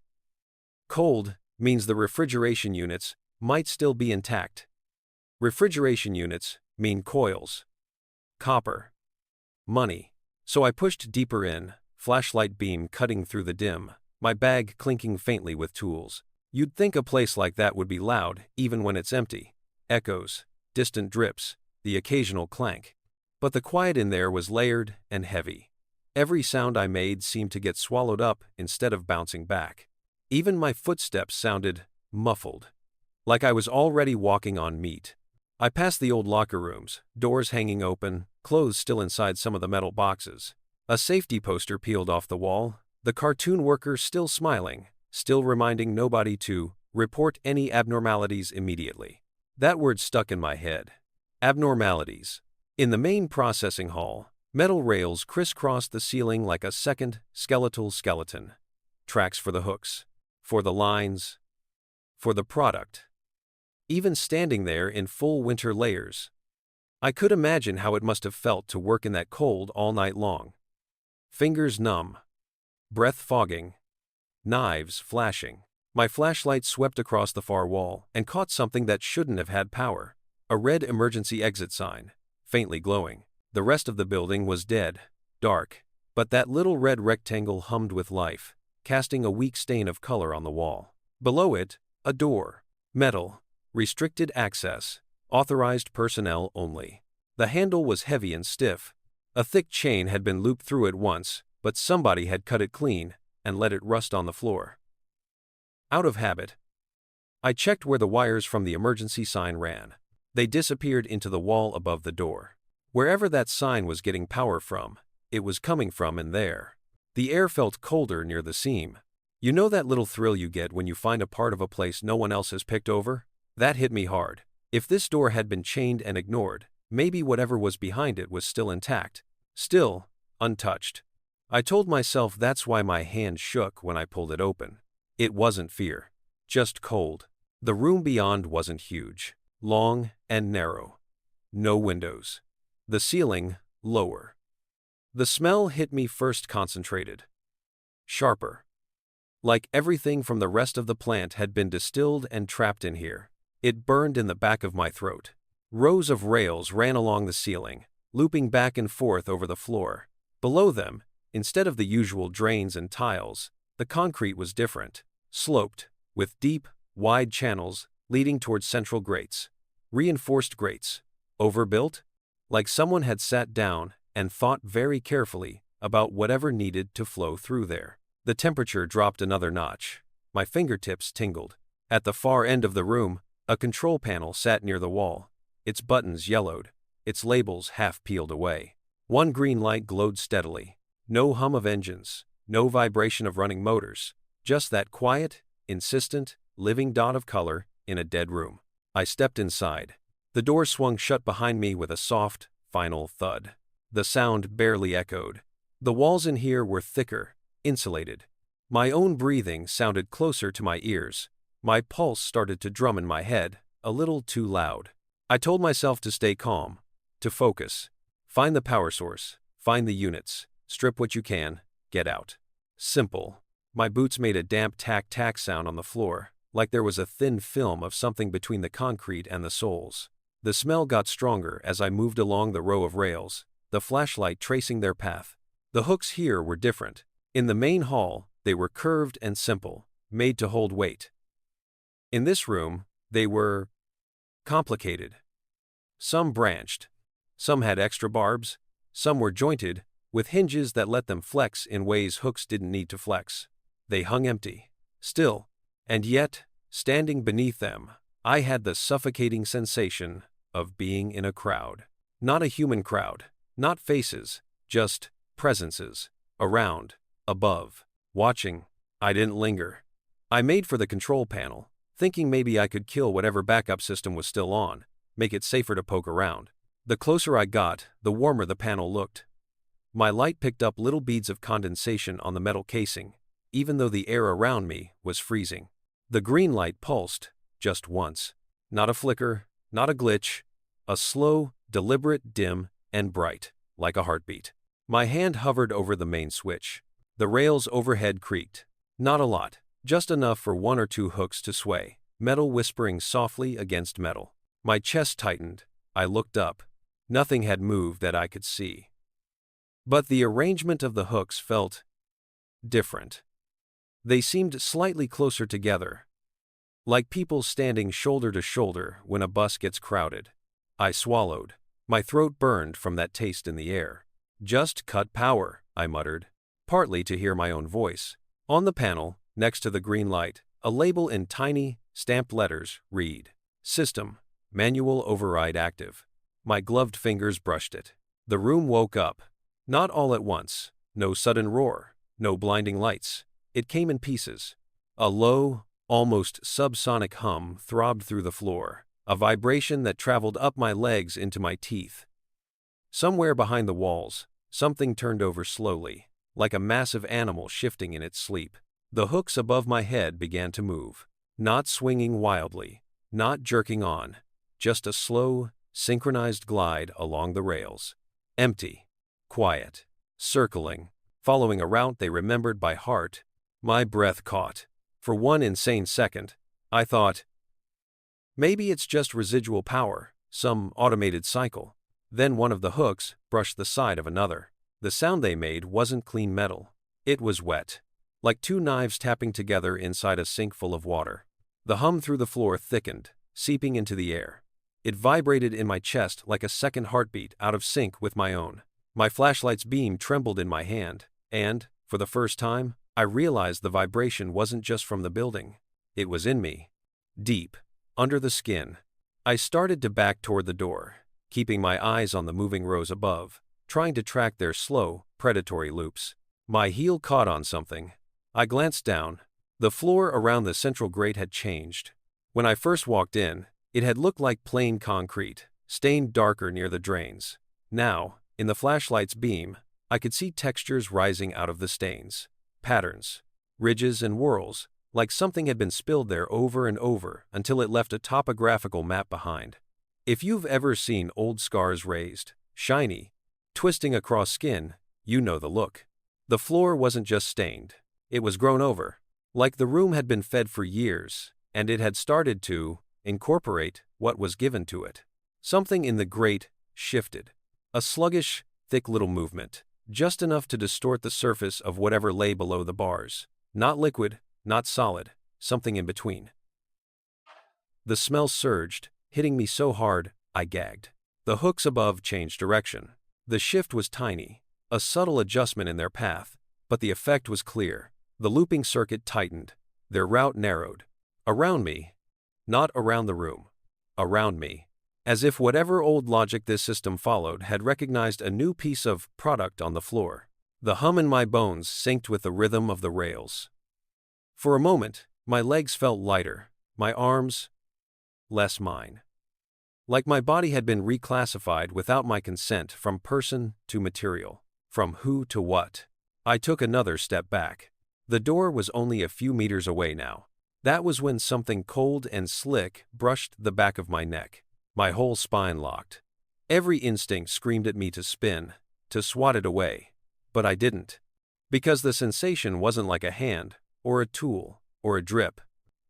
Cold means the refrigeration units might still be intact. Refrigeration units mean coils. Copper. Money. So I pushed deeper in, flashlight beam cutting through the dim, my bag clinking faintly with tools. You'd think a place like that would be loud, even when it's empty. Echoes, distant drips, the occasional clank. But the quiet in there was layered and heavy. Every sound I made seemed to get swallowed up instead of bouncing back. Even my footsteps sounded muffled, like I was already walking on meat. I passed the old locker rooms, doors hanging open, clothes still inside some of the metal boxes. A safety poster peeled off the wall, the cartoon worker still smiling, still reminding nobody to report any abnormalities immediately. That word stuck in my head. Abnormalities. In the main processing hall, metal rails crisscrossed the ceiling like a second skeletal skeleton. Tracks for the hooks, for the lines, for the product. Even standing there in full winter layers, I could imagine how it must have felt to work in that cold all night long. Fingers numb, breath fogging, knives flashing. My flashlight swept across the far wall and caught something that shouldn't have had power. A red emergency exit sign, faintly glowing. The rest of the building was dead, dark, but that little red rectangle hummed with life, casting a weak stain of color on the wall. Below it, a door. Metal. Restricted access. Authorized personnel only. The handle was heavy and stiff. A thick chain had been looped through it once, but somebody had cut it clean and let it rust on the floor. Out of habit, I checked where the wires from the emergency sign ran. They disappeared into the wall above the door. Wherever that sign was getting power from, it was coming from in there. The air felt colder near the seam. You know that little thrill you get when you find a part of a place no one else has picked over? That hit me hard. If this door had been chained and ignored, maybe whatever was behind it was still intact, still untouched. I told myself that's why my hand shook when I pulled it open. It wasn't fear, just cold. The room beyond wasn't huge, long and narrow. No windows. The ceiling, lower. The smell hit me first, concentrated. Sharper. Like everything from the rest of the plant had been distilled and trapped in here. It burned in the back of my throat. Rows of rails ran along the ceiling, looping back and forth over the floor. Below them, instead of the usual drains and tiles, the concrete was different, sloped, with deep, wide channels leading towards central grates. Reinforced grates. Overbuilt? Like someone had sat down and thought very carefully about whatever needed to flow through there. The temperature dropped another notch. My fingertips tingled. At the far end of the room, a control panel sat near the wall, its buttons yellowed, its labels half peeled away. One green light glowed steadily. No hum of engines, no vibration of running motors, just that quiet, insistent, living dot of color in a dead room. I stepped inside. The door swung shut behind me with a soft, final thud. The sound barely echoed. The walls in here were thicker, insulated. My own breathing sounded closer to my ears. My pulse started to drum in my head, a little too loud. I told myself to stay calm, to focus. Find the power source, find the units, strip what you can, get out. Simple. My boots made a damp tack-tack sound on the floor, like there was a thin film of something between the concrete and the soles. The smell got stronger as I moved along the row of rails, the flashlight tracing their path. The hooks here were different. In the main hall, they were curved and simple, made to hold weight. In this room, they were complicated. Some branched. Some had extra barbs. Some were jointed, with hinges that let them flex in ways hooks didn't need to flex. They hung empty, still, and yet, standing beneath them, I had the suffocating sensation of being in a crowd. Not a human crowd, not faces, just presences, around, above, watching. I didn't linger. I made for the control panel, thinking maybe I could kill whatever backup system was still on, make it safer to poke around. The closer I got, the warmer the panel looked. My light picked up little beads of condensation on the metal casing, even though the air around me was freezing. The green light pulsed, just once. Not a flicker, not a glitch, a slow, deliberate dim and bright, like a heartbeat. My hand hovered over the main switch. The rails overhead creaked. Not a lot, just enough for one or two hooks to sway, metal whispering softly against metal. My chest tightened. I looked up. Nothing had moved that I could see. But the arrangement of the hooks felt different. They seemed slightly closer together, like people standing shoulder to shoulder when a bus gets crowded. I swallowed. My throat burned from that taste in the air. "Just cut power," I muttered, partly to hear my own voice. On the panel, next to the green light, a label in tiny, stamped letters read, "System, Manual Override Active." My gloved fingers brushed it. The room woke up. Not all at once. No sudden roar. No blinding lights. It came in pieces. A low, almost subsonic hum throbbed through the floor, a vibration that traveled up my legs into my teeth. Somewhere behind the walls, something turned over slowly, like a massive animal shifting in its sleep. The hooks above my head began to move, not swinging wildly, not jerking on, just a slow, synchronized glide along the rails. Empty, quiet, circling, following a route they remembered by heart. My breath caught. For one insane second, I thought, maybe it's just residual power, some automated cycle. Then one of the hooks brushed the side of another. The sound they made wasn't clean metal. It was wet, like two knives tapping together inside a sink full of water. The hum through the floor thickened, seeping into the air. It vibrated in my chest like a second heartbeat out of sync with my own. My flashlight's beam trembled in my hand, and, for the first time, I realized the vibration wasn't just from the building. It was in me. Deep, under the skin. I started to back toward the door, keeping my eyes on the moving rows above, trying to track their slow, predatory loops. My heel caught on something. I glanced down. The floor around the central grate had changed. When I first walked in, it had looked like plain concrete, stained darker near the drains. Now, in the flashlight's beam, I could see textures rising out of the stains. Patterns, ridges and whorls, like something had been spilled there over and over until it left a topographical map behind. If you've ever seen old scars raised, shiny, twisting across skin, you know the look. The floor wasn't just stained, it was grown over, like the room had been fed for years, and it had started to incorporate what was given to it. Something in the grate shifted. A sluggish, thick little movement, just enough to distort the surface of whatever lay below the bars. Not liquid, not solid, something in between. The smell surged, hitting me so hard, I gagged. The hooks above changed direction. The shift was tiny, a subtle adjustment in their path, but the effect was clear. The looping circuit tightened, their route narrowed. Around me, not around the room, around me. As if whatever old logic this system followed had recognized a new piece of product on the floor. The hum in my bones synced with the rhythm of the rails. For a moment, my legs felt lighter, my arms less mine. Like my body had been reclassified without my consent from person to material, from who to what. I took another step back. The door was only a few meters away now. That was when something cold and slick brushed the back of my neck. My whole spine locked. Every instinct screamed at me to spin, to swat it away. But I didn't. Because the sensation wasn't like a hand, or a tool, or a drip.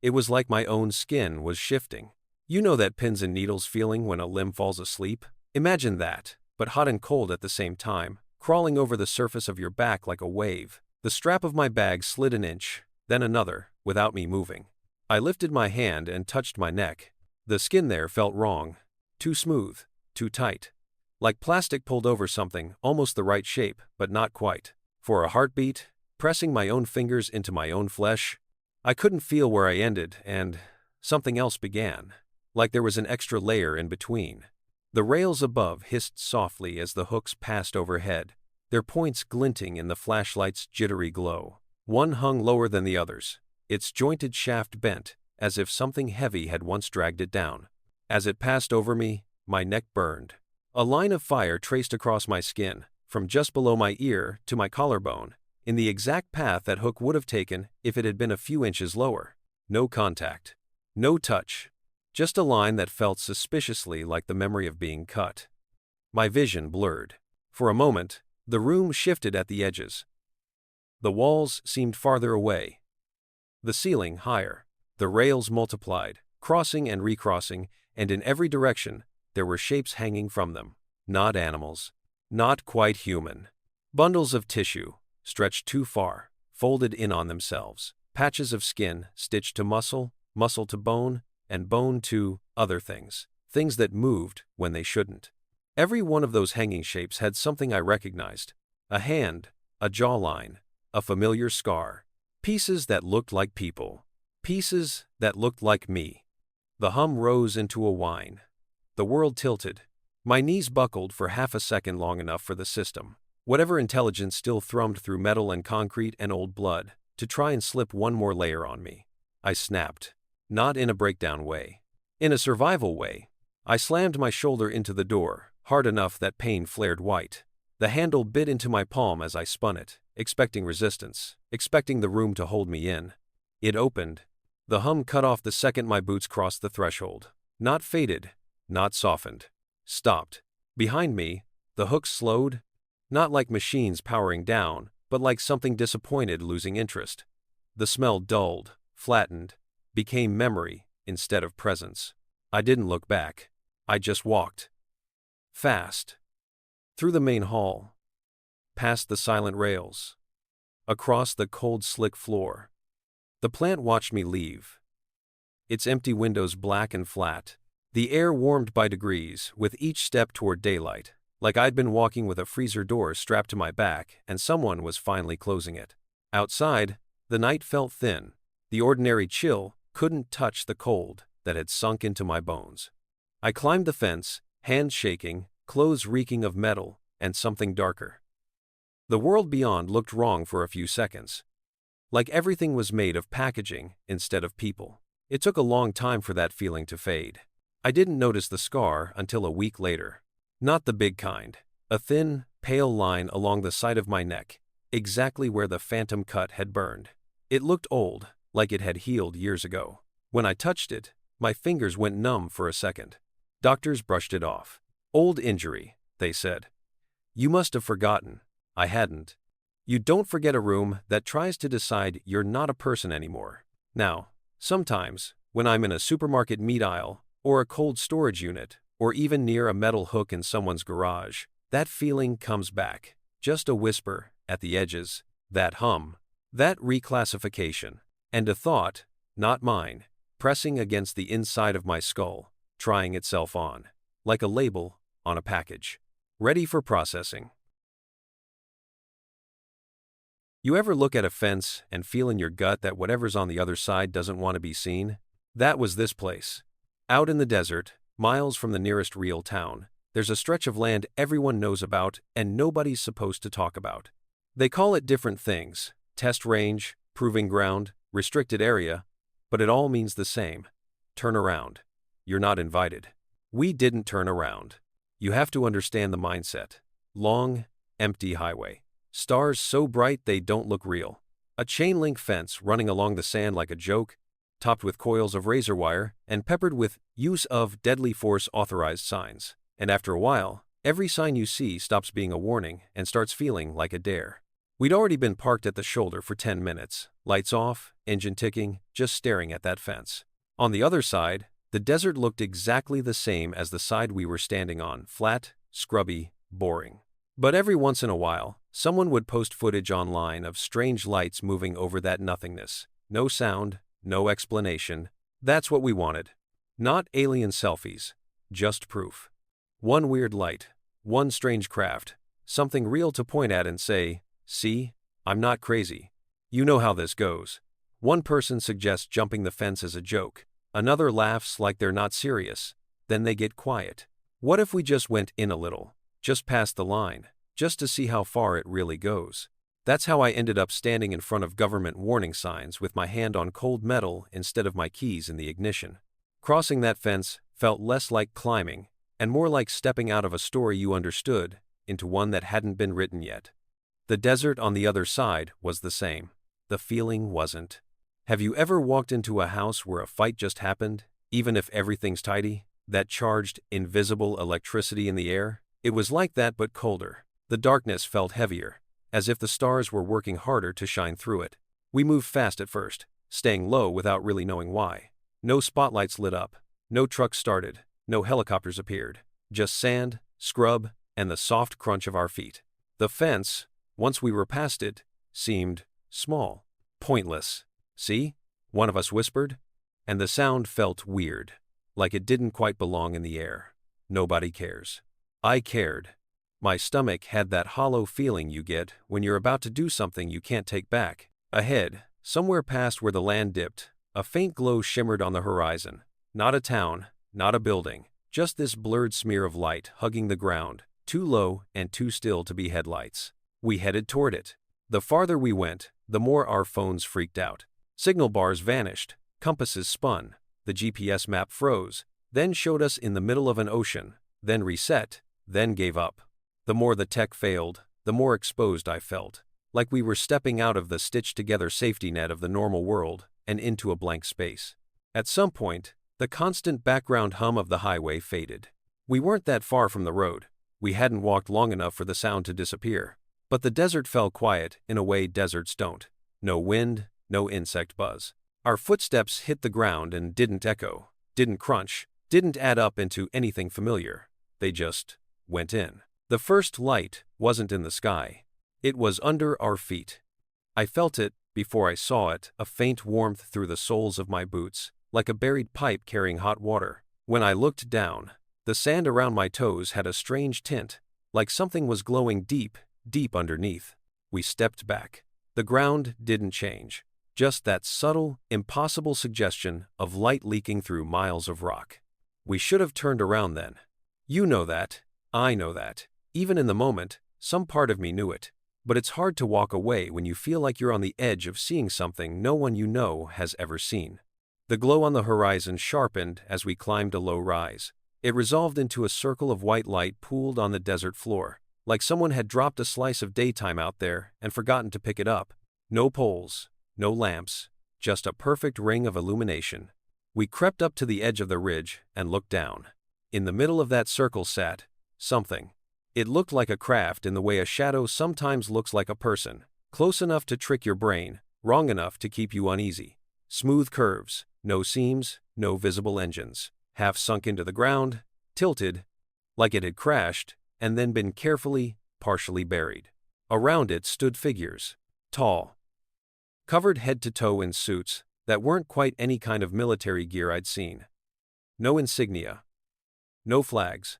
It was like my own skin was shifting. You know that pins and needles feeling when a limb falls asleep? Imagine that, but hot and cold at the same time, crawling over the surface of your back like a wave. The strap of my bag slid an inch, then another, without me moving. I lifted my hand and touched my neck. The skin there felt wrong. Too smooth, too tight. Like plastic pulled over something, almost the right shape, but not quite. For a heartbeat, pressing my own fingers into my own flesh, I couldn't feel where I ended, and something else began. Like there was an extra layer in between. The rails above hissed softly as the hooks passed overhead, their points glinting in the flashlight's jittery glow. One hung lower than the others, its jointed shaft bent, as if something heavy had once dragged it down. As it passed over me, my neck burned. A line of fire traced across my skin, from just below my ear to my collarbone, in the exact path that hook would have taken if it had been a few inches lower. No contact. No touch. Just a line that felt suspiciously like the memory of being cut. My vision blurred. For a moment, the room shifted at the edges. The walls seemed farther away. The ceiling higher. The rails multiplied, crossing and recrossing, and in every direction, there were shapes hanging from them. Not animals. Not quite human. Bundles of tissue, stretched too far, folded in on themselves. Patches of skin stitched to muscle, muscle to bone, and bone to other things. Things that moved when they shouldn't. Every one of those hanging shapes had something I recognized. A hand, a jawline, a familiar scar. Pieces that looked like people. Pieces that looked like me. The hum rose into a whine. The world tilted. My knees buckled for half a second, long enough for the system, whatever intelligence still thrummed through metal and concrete and old blood, to try and slip one more layer on me. I snapped. Not in a breakdown way. In a survival way. I slammed my shoulder into the door, hard enough that pain flared white. The handle bit into my palm as I spun it, expecting resistance, expecting the room to hold me in. It opened. The hum cut off the second my boots crossed the threshold. Not faded, not softened. Stopped. Behind me, the hooks slowed. Not like machines powering down, but like something disappointed losing interest. The smell dulled, flattened, became memory instead of presence. I didn't look back. I just walked. Fast. Through the main hall. Past the silent rails. Across the cold, slick floor. The plant watched me leave. Its empty windows black and flat. The air warmed by degrees with each step toward daylight, like I'd been walking with a freezer door strapped to my back and someone was finally closing it. Outside, the night felt thin. The ordinary chill couldn't touch the cold that had sunk into my bones. I climbed the fence, hands shaking, clothes reeking of metal, and something darker. The world beyond looked wrong for a few seconds. Like everything was made of packaging instead of people. It took a long time for that feeling to fade. I didn't notice the scar until a week later. Not the big kind. A thin, pale line along the side of my neck, exactly where the phantom cut had burned. It looked old, like it had healed years ago. When I touched it, my fingers went numb for a second. Doctors brushed it off. Old injury, they said. You must have forgotten. I hadn't. You don't forget a room that tries to decide you're not a person anymore. Now, sometimes, when I'm in a supermarket meat aisle, or a cold storage unit, or even near a metal hook in someone's garage, that feeling comes back. Just a whisper, at the edges, that hum, that reclassification, and a thought, not mine, pressing against the inside of my skull, trying itself on, like a label on a package, ready for processing. You ever look at a fence and feel in your gut that whatever's on the other side doesn't want to be seen? That was this place. Out in the desert, miles from the nearest real town, there's a stretch of land everyone knows about and nobody's supposed to talk about. They call it different things: test range, proving ground, restricted area, but it all means the same. Turn around. You're not invited. We didn't turn around. You have to understand the mindset. Long, empty highway. Stars so bright they don't look real. A chain link fence running along the sand like a joke, topped with coils of razor wire and peppered with use of deadly force authorized signs. And after a while, every sign you see stops being a warning and starts feeling like a dare. We'd already been parked at the shoulder for 10 minutes, lights off, engine ticking, just staring at that fence. On the other side, the desert looked exactly the same as the side we were standing on, flat, scrubby, boring. But every once in a while, someone would post footage online of strange lights moving over that nothingness. No sound, no explanation. That's what we wanted. Not alien selfies, just proof. One weird light, one strange craft, something real to point at and say, "See, I'm not crazy." You know how this goes. One person suggests jumping the fence as a joke. Another laughs like they're not serious. Then they get quiet. What if we just went in a little, just past the line, just to see how far it really goes? That's how I ended up standing in front of government warning signs with my hand on cold metal instead of my keys in the ignition. Crossing that fence felt less like climbing and more like stepping out of a story you understood into one that hadn't been written yet. The desert on the other side was the same. The feeling wasn't. Have you ever walked into a house where a fight just happened, even if everything's tidy? That charged, invisible electricity in the air? It was like that but colder. The darkness felt heavier, as if the stars were working harder to shine through it. We moved fast at first, staying low without really knowing why. No spotlights lit up, no trucks started, no helicopters appeared. Just sand, scrub, and the soft crunch of our feet. The fence, once we were past it, seemed small, pointless. "See?" one of us whispered, and the sound felt weird, like it didn't quite belong in the air. Nobody cares. I cared. My stomach had that hollow feeling you get when you're about to do something you can't take back. Ahead, somewhere past where the land dipped, a faint glow shimmered on the horizon. Not a town, not a building, just this blurred smear of light hugging the ground, too low and too still to be headlights. We headed toward it. The farther we went, the more our phones freaked out. Signal bars vanished, compasses spun, the GPS map froze, then showed us in the middle of an ocean, then reset, then gave up. The more the tech failed, the more exposed I felt, like we were stepping out of the stitched-together safety net of the normal world and into a blank space. At some point, the constant background hum of the highway faded. We weren't that far from the road. We hadn't walked long enough for the sound to disappear. But the desert fell quiet in a way deserts don't. No wind, no insect buzz. Our footsteps hit the ground and didn't echo, didn't crunch, didn't add up into anything familiar. They just went in. The first light wasn't in the sky. It was under our feet. I felt it before I saw it, a faint warmth through the soles of my boots, like a buried pipe carrying hot water. When I looked down, the sand around my toes had a strange tint, like something was glowing deep underneath. We stepped back. The ground didn't change. Just that subtle, impossible suggestion of light leaking through miles of rock. We should have turned around then. You know that. I know that. Even in the moment, some part of me knew it. But it's hard to walk away when you feel like you're on the edge of seeing something no one you know has ever seen. The glow on the horizon sharpened as we climbed a low rise. It resolved into a circle of white light pooled on the desert floor, like someone had dropped a slice of daytime out there and forgotten to pick it up. No poles, no lamps, just a perfect ring of illumination. We crept up to the edge of the ridge and looked down. In the middle of that circle sat something. It looked like a craft in the way a shadow sometimes looks like a person, close enough to trick your brain, wrong enough to keep you uneasy. Smooth curves, no seams, no visible engines, half sunk into the ground, tilted, like it had crashed, and then been carefully, partially buried. Around it stood figures, tall, covered head to toe in suits that weren't quite any kind of military gear I'd seen. No insignia, no flags,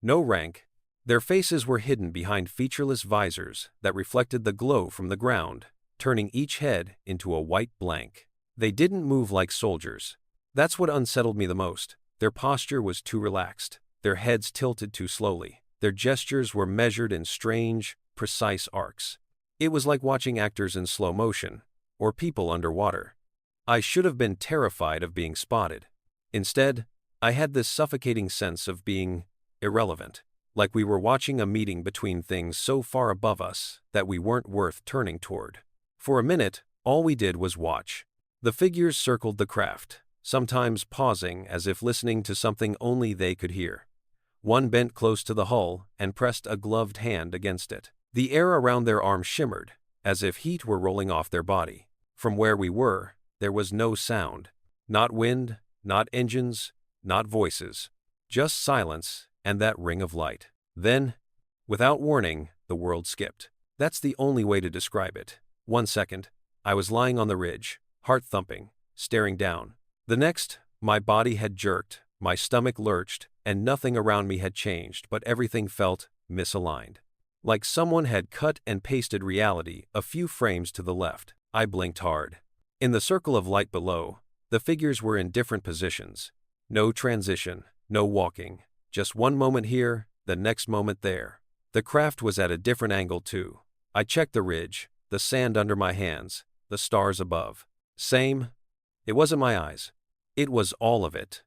no rank. Their faces were hidden behind featureless visors that reflected the glow from the ground, turning each head into a white blank. They didn't move like soldiers. That's what unsettled me the most. Their posture was too relaxed. Their heads tilted too slowly. Their gestures were measured in strange, precise arcs. It was like watching actors in slow motion, or people underwater. I should have been terrified of being spotted. Instead, I had this suffocating sense of being irrelevant, like we were watching a meeting between things so far above us that we weren't worth turning toward. For a minute, all we did was watch. The figures circled the craft, sometimes pausing as if listening to something only they could hear. One bent close to the hull and pressed a gloved hand against it. The air around their arms shimmered, as if heat were rolling off their body. From where we were, there was no sound. Not wind, not engines, not voices. Just silence and that ring of light. Then, without warning, the world skipped. That's the only way to describe it. 1 second, I was lying on the ridge, heart thumping, staring down. The next, my body had jerked, my stomach lurched, and nothing around me had changed, but everything felt misaligned. Like someone had cut and pasted reality a few frames to the left. I blinked hard. In the circle of light below, the figures were in different positions. No transition, no walking. Just one moment here, the next moment there. The craft was at a different angle too. I checked the ridge, the sand under my hands, the stars above. Same. It wasn't my eyes. It was all of it.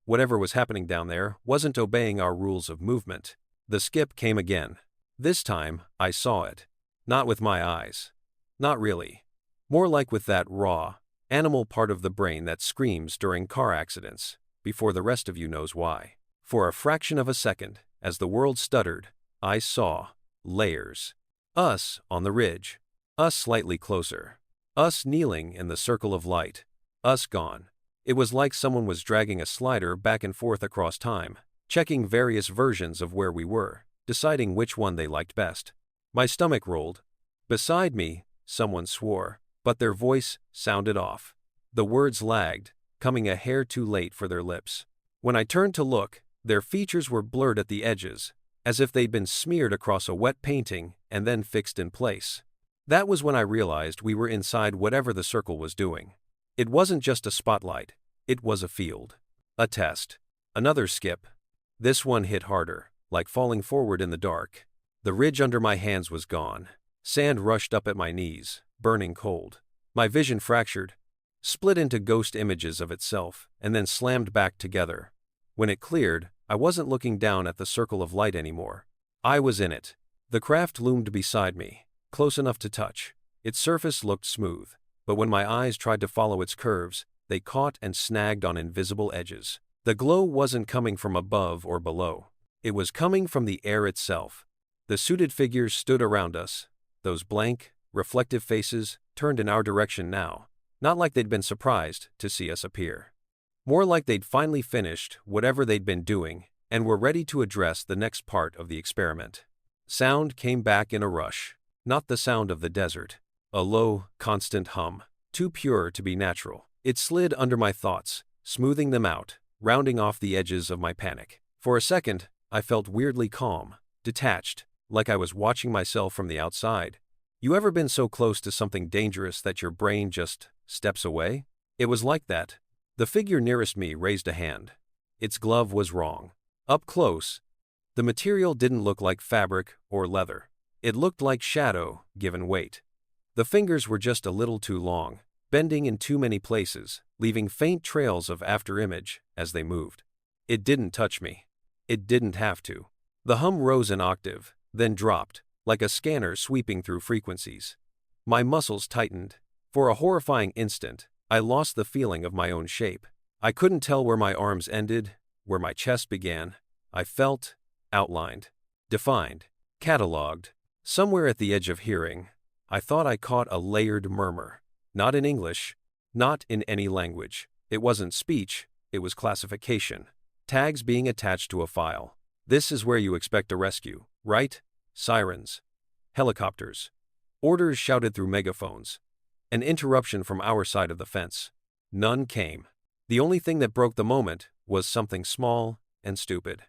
Whatever was happening down there wasn't obeying our rules of movement. The skip came again. This time, I saw it. Not with my eyes. Not really. More like with that raw, animal part of the brain that screams during car accidents, before the rest of you knows why. For a fraction of a second, as the world stuttered, I saw layers. Us on the ridge. Us slightly closer. Us kneeling in the circle of light. Us gone. It was like someone was dragging a slider back and forth across time, checking various versions of where we were, deciding which one they liked best. My stomach rolled. Beside me, someone swore, but their voice sounded off. The words lagged, coming a hair too late for their lips. When I turned to look, their features were blurred at the edges, as if they'd been smeared across a wet painting and then fixed in place. That was when I realized we were inside whatever the circle was doing. It wasn't just a spotlight, it was a field. A test. Another skip. This one hit harder, like falling forward in the dark. The ridge under my hands was gone. Sand rushed up at my knees, burning cold. My vision fractured, split into ghost images of itself, and then slammed back together. When it cleared, I wasn't looking down at the circle of light anymore. I was in it. The craft loomed beside me, close enough to touch. Its surface looked smooth, but when my eyes tried to follow its curves, they caught and snagged on invisible edges. The glow wasn't coming from above or below. It was coming from the air itself. The suited figures stood around us, those blank, reflective faces turned in our direction now, not like they'd been surprised to see us appear. More like they'd finally finished whatever they'd been doing and were ready to address the next part of the experiment. Sound came back in a rush, not the sound of the desert. A low, constant hum, too pure to be natural. It slid under my thoughts, smoothing them out, rounding off the edges of my panic. For a second, I felt weirdly calm, detached, like I was watching myself from the outside. You ever been so close to something dangerous that your brain just steps away? It was like that. The figure nearest me raised a hand. Its glove was wrong. Up close, the material didn't look like fabric or leather. It looked like shadow, given weight. The fingers were just a little too long, bending in too many places, leaving faint trails of afterimage as they moved. It didn't touch me. It didn't have to. The hum rose an octave, then dropped, like a scanner sweeping through frequencies. My muscles tightened. For a horrifying instant, I lost the feeling of my own shape. I couldn't tell where my arms ended, where my chest began. I felt outlined, defined, catalogued. Somewhere at the edge of hearing, I thought I caught a layered murmur. Not in English, not in any language. It wasn't speech, it was classification. Tags being attached to a file. This is where you expect a rescue, right? Sirens. Helicopters. Orders shouted through megaphones. An interruption from our side of the fence. None came. The only thing that broke the moment was something small and stupid.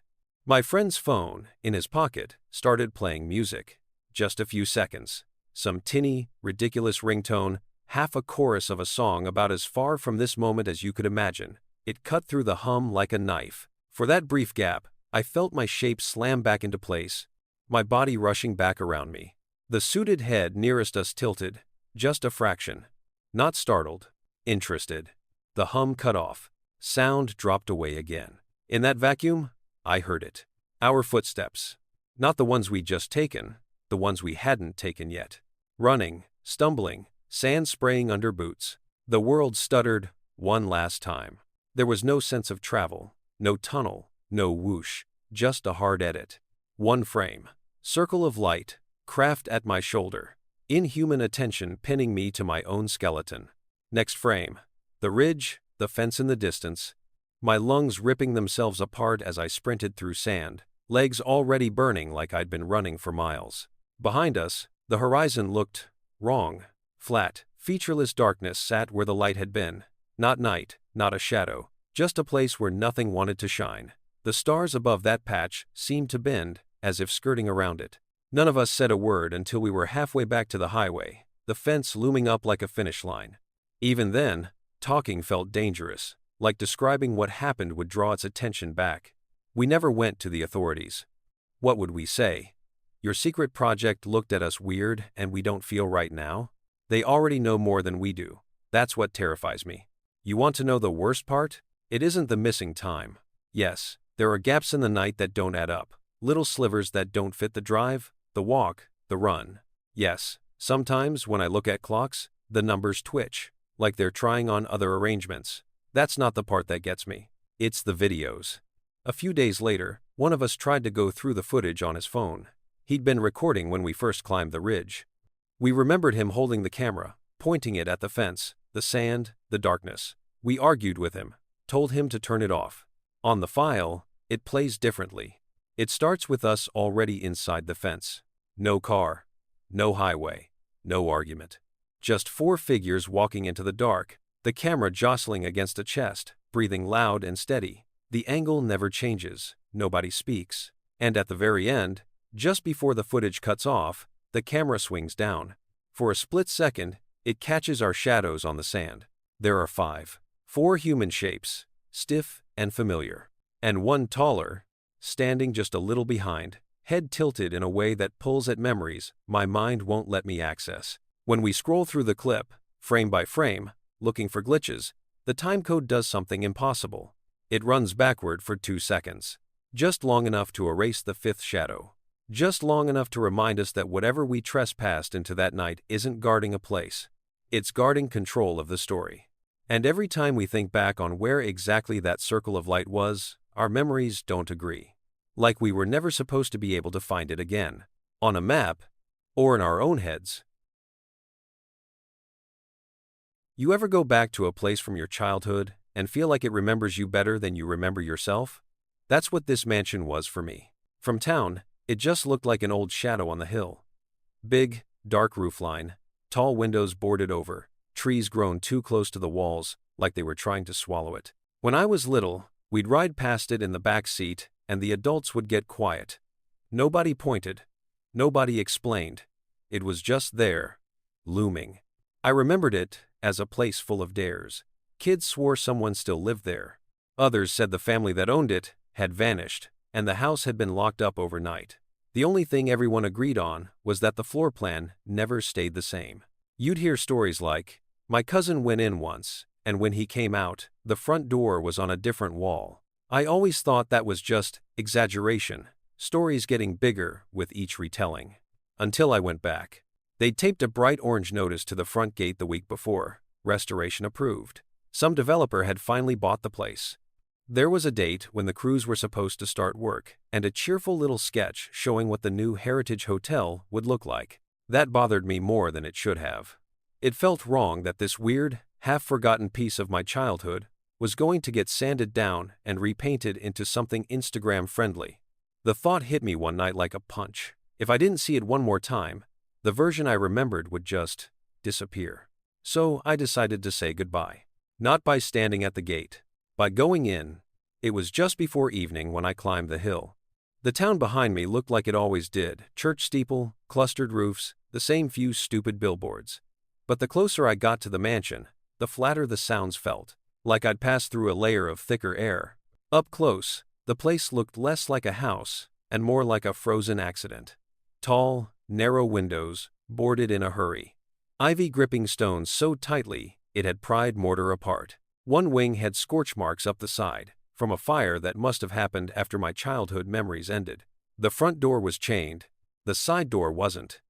My friend's phone, in his pocket, started playing music. Just a few seconds. Some tinny, ridiculous ringtone, half a chorus of a song about as far from this moment as you could imagine. It cut through the hum like a knife. For that brief gap, I felt my shape slam back into place, my body rushing back around me. The suited head nearest us tilted, just a fraction. Not startled, interested. The hum cut off. Sound dropped away again. In that vacuum, I heard it. Our footsteps. Not the ones we'd just taken, the ones we hadn't taken yet. Running, stumbling, sand spraying under boots. The world stuttered, one last time. There was no sense of travel, no tunnel, no whoosh, just a hard edit. One frame. Circle of light, craft at my shoulder. Inhuman attention pinning me to my own skeleton. Next frame. The ridge, the fence in the distance. My lungs ripping themselves apart as I sprinted through sand, legs already burning like I'd been running for miles. Behind us, the horizon looked wrong. Flat, featureless darkness sat where the light had been. Not night, not a shadow, just a place where nothing wanted to shine. The stars above that patch seemed to bend, as if skirting around it. None of us said a word until we were halfway back to the highway, the fence looming up like a finish line. Even then, talking felt dangerous, like describing what happened would draw its attention back. We never went to the authorities. What would we say? Your secret project looked at us weird and we don't feel right now? They already know more than we do. That's what terrifies me. You want to know the worst part? It isn't the missing time. Yes, there are gaps in the night that don't add up, little slivers that don't fit the drive, the walk, the run. Yes, sometimes when I look at clocks, the numbers twitch, like they're trying on other arrangements. That's not the part that gets me. It's the videos. A few days later, one of us tried to go through the footage on his phone. He'd been recording when we first climbed the ridge. We remembered him holding the camera, pointing it at the fence, the sand, the darkness. We argued with him, told him to turn it off. On the file, it plays differently. It starts with us already inside the fence. No car, no highway, no argument. Just four figures walking into the dark, the camera jostling against a chest, breathing loud and steady. The angle never changes, nobody speaks. And at the very end, just before the footage cuts off, the camera swings down. For a split second, it catches our shadows on the sand. There are four human shapes, stiff and familiar. And one taller, standing just a little behind, head tilted in a way that pulls at memories my mind won't let me access. When we scroll through the clip, frame by frame, looking for glitches, the timecode does something impossible. It runs backward for 2 seconds. Just long enough to erase the fifth shadow. Just long enough to remind us that whatever we trespassed into that night isn't guarding a place. It's guarding control of the story. And every time we think back on where exactly that circle of light was, our memories don't agree. Like we were never supposed to be able to find it again. On a map, or in our own heads. You ever go back to a place from your childhood and feel like it remembers you better than you remember yourself? That's what this mansion was for me. From town, it just looked like an old shadow on the hill. Big, dark roofline, tall windows boarded over, trees grown too close to the walls, like they were trying to swallow it. When I was little, we'd ride past it in the back seat, and the adults would get quiet. Nobody pointed. Nobody explained. It was just there, looming. I remembered it as a place full of dares. Kids swore someone still lived there. Others said the family that owned it had vanished, and the house had been locked up overnight. The only thing everyone agreed on was that the floor plan never stayed the same. You'd hear stories like, "My cousin went in once, and when he came out, the front door was on a different wall." I always thought that was just exaggeration, stories getting bigger with each retelling. Until I went back. They'd taped a bright orange notice to the front gate the week before, restoration approved. Some developer had finally bought the place. There was a date when the crews were supposed to start work, and a cheerful little sketch showing what the new Heritage Hotel would look like. That bothered me more than it should have. It felt wrong that this weird, half-forgotten piece of my childhood was going to get sanded down and repainted into something Instagram-friendly. The thought hit me one night like a punch. If I didn't see it one more time, the version I remembered would just disappear. So I decided to say goodbye. Not by standing at the gate. By going in. It was just before evening when I climbed the hill. The town behind me looked like it always did. Church steeple, clustered roofs, the same few stupid billboards. But the closer I got to the mansion, the flatter the sounds felt. Like I'd passed through a layer of thicker air. Up close, the place looked less like a house, and more like a frozen accident. Tall, narrow windows, boarded in a hurry. Ivy gripping stones so tightly, it had pried mortar apart. One wing had scorch marks up the side, from a fire that must have happened after my childhood memories ended. The front door was chained. The side door wasn't.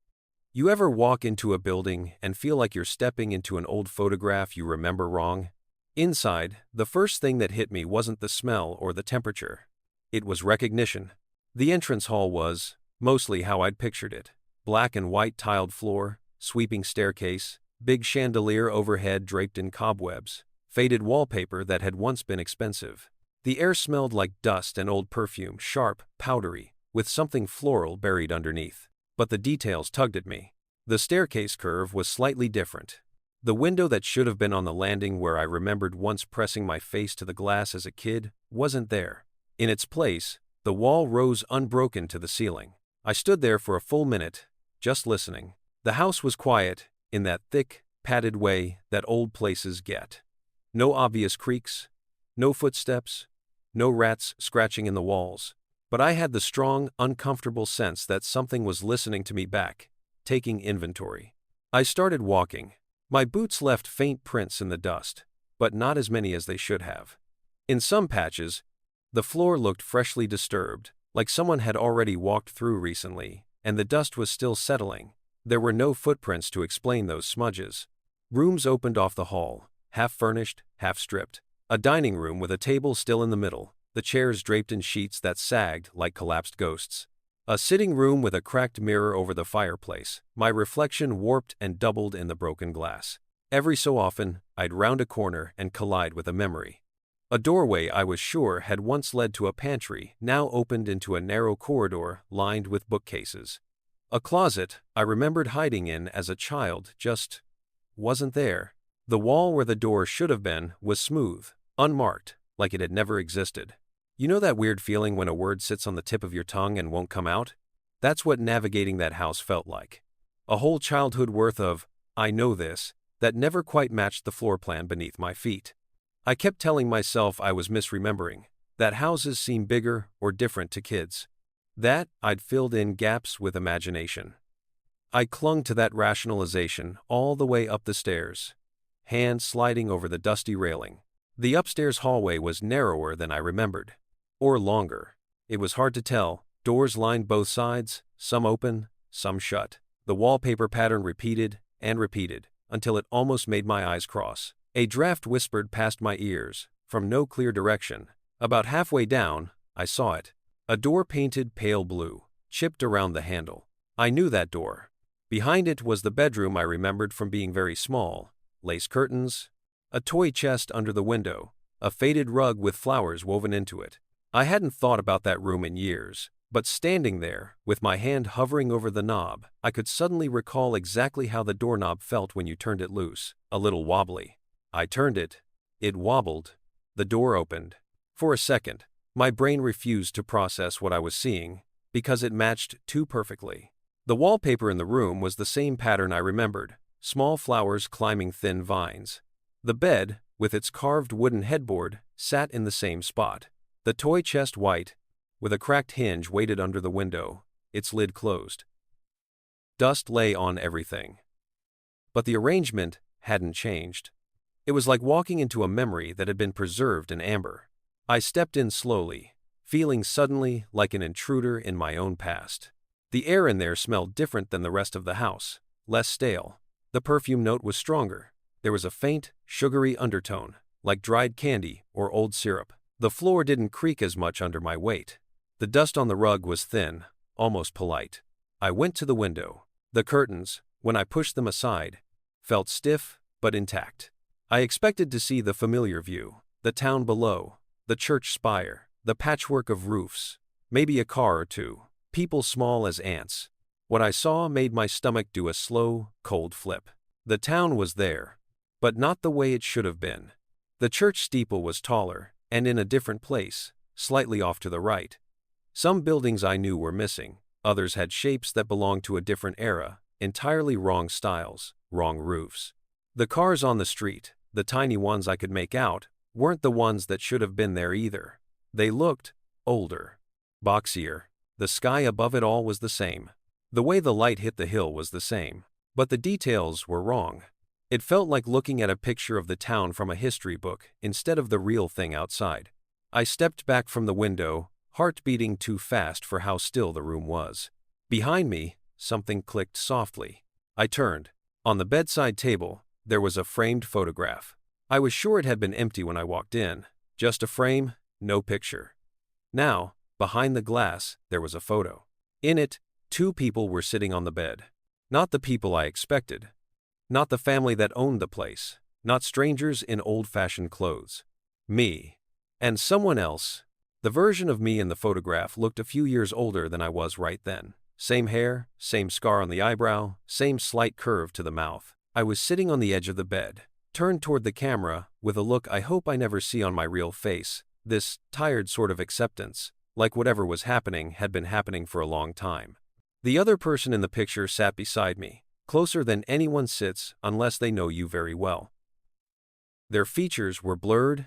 You ever walk into a building and feel like you're stepping into an old photograph you remember wrong? Inside, the first thing that hit me wasn't the smell or the temperature. It was recognition. The entrance hall was, mostly how I'd pictured it. Black and white tiled floor, sweeping staircase, big chandelier overhead draped in cobwebs, faded wallpaper that had once been expensive. The air smelled like dust and old perfume, sharp, powdery, with something floral buried underneath. But the details tugged at me. The staircase curve was slightly different. The window that should have been on the landing where I remembered once pressing my face to the glass as a kid wasn't there. In its place, the wall rose unbroken to the ceiling. I stood there for a full minute, just listening. The house was quiet, in that thick, padded way that old places get. No obvious creaks, no footsteps, no rats scratching in the walls. But I had the strong, uncomfortable sense that something was listening to me back, taking inventory. I started walking. My boots left faint prints in the dust, but not as many as they should have. In some patches, the floor looked freshly disturbed, like someone had already walked through recently, and the dust was still settling. There were no footprints to explain those smudges. Rooms opened off the hall, half furnished, half stripped. A dining room with a table still in the middle, the chairs draped in sheets that sagged like collapsed ghosts. A sitting room with a cracked mirror over the fireplace, my reflection warped and doubled in the broken glass. Every so often, I'd round a corner and collide with a memory. A doorway I was sure had once led to a pantry now opened into a narrow corridor lined with bookcases. A closet I remembered hiding in as a child just wasn't there. The wall where the door should have been was smooth, unmarked, like it had never existed. You know that weird feeling when a word sits on the tip of your tongue and won't come out? That's what navigating that house felt like. A whole childhood worth of, I know this, that never quite matched the floor plan beneath my feet. I kept telling myself I was misremembering, that houses seem bigger or different to kids. That I'd filled in gaps with imagination. I clung to that rationalization all the way up the stairs, hand sliding over the dusty railing. The upstairs hallway was narrower than I remembered. Or longer. It was hard to tell. Doors lined both sides, some open, some shut. The wallpaper pattern repeated and repeated, until it almost made my eyes cross. A draft whispered past my ears, from no clear direction. About halfway down, I saw it. A door painted pale blue, chipped around the handle. I knew that door. Behind it was the bedroom I remembered from being very small. Lace curtains, a toy chest under the window, a faded rug with flowers woven into it. I hadn't thought about that room in years, but standing there, with my hand hovering over the knob, I could suddenly recall exactly how the doorknob felt when you turned it loose, a little wobbly. I turned it. It wobbled. The door opened. For a second, my brain refused to process what I was seeing, because it matched too perfectly. The wallpaper in the room was the same pattern I remembered, small flowers climbing thin vines. The bed, with its carved wooden headboard, sat in the same spot. The toy chest white, with a cracked hinge waited under the window, its lid closed. Dust lay on everything. But the arrangement hadn't changed. It was like walking into a memory that had been preserved in amber. I stepped in slowly, feeling suddenly like an intruder in my own past. The air in there smelled different than the rest of the house, less stale. The perfume note was stronger. There was a faint, sugary undertone, like dried candy or old syrup. The floor didn't creak as much under my weight. The dust on the rug was thin, almost polite. I went to the window. The curtains, when I pushed them aside, felt stiff but intact. I expected to see the familiar view, the town below, the church spire, the patchwork of roofs, maybe a car or two, people small as ants. What I saw made my stomach do a slow, cold flip. The town was there, but not the way it should have been. The church steeple was taller, and in a different place, slightly off to the right. Some buildings I knew were missing, others had shapes that belonged to a different era, entirely wrong styles, wrong roofs. The cars on the street, the tiny ones I could make out, weren't the ones that should have been there either. They looked older, boxier. The sky above it all was the same. The way the light hit the hill was the same, but the details were wrong. It felt like looking at a picture of the town from a history book instead of the real thing outside. I stepped back from the window, heart beating too fast for how still the room was. Behind me, something clicked softly. I turned. On the bedside table, there was a framed photograph. I was sure it had been empty when I walked in. Just a frame, no picture. Now, behind the glass, there was a photo. In it, 2 people were sitting on the bed. Not the people I expected. Not the family that owned the place. Not strangers in old-fashioned clothes. Me. And someone else. The version of me in the photograph looked a few years older than I was right then. Same hair, same scar on the eyebrow, same slight curve to the mouth. I was sitting on the edge of the bed, turned toward the camera, with a look I hope I never see on my real face, this tired sort of acceptance, like whatever was happening had been happening for a long time. The other person in the picture sat beside me, closer than anyone sits unless they know you very well. Their features were blurred,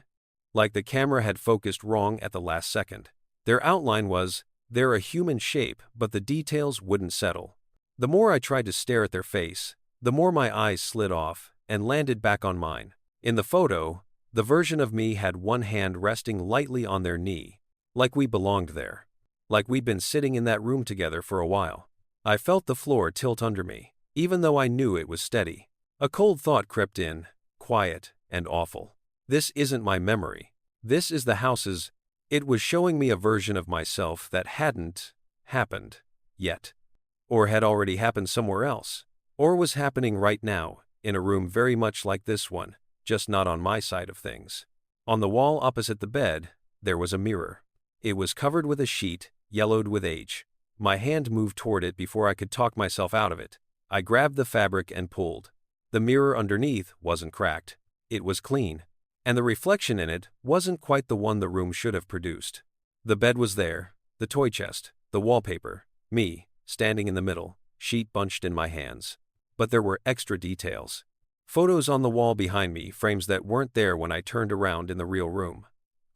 like the camera had focused wrong at the last second. Their outline was, they're a human shape, but the details wouldn't settle. The more I tried to stare at their face, the more my eyes slid off and landed back on mine. In the photo, the version of me had one hand resting lightly on their knee, like we belonged there. Like we'd been sitting in that room together for a while. I felt the floor tilt under me, even though I knew it was steady. A cold thought crept in, quiet and awful. This isn't my memory. This is the house's. It was showing me a version of myself that hadn't happened yet. Or had already happened somewhere else. Or was happening right now, in a room very much like this one, just not on my side of things. On the wall opposite the bed, there was a mirror. It was covered with a sheet, yellowed with age. My hand moved toward it before I could talk myself out of it. I grabbed the fabric and pulled. The mirror underneath wasn't cracked. It was clean. And the reflection in it wasn't quite the one the room should have produced. The bed was there, the toy chest, the wallpaper, me, standing in the middle, sheet bunched in my hands. But there were extra details. Photos on the wall behind me, frames that weren't there when I turned around in the real room.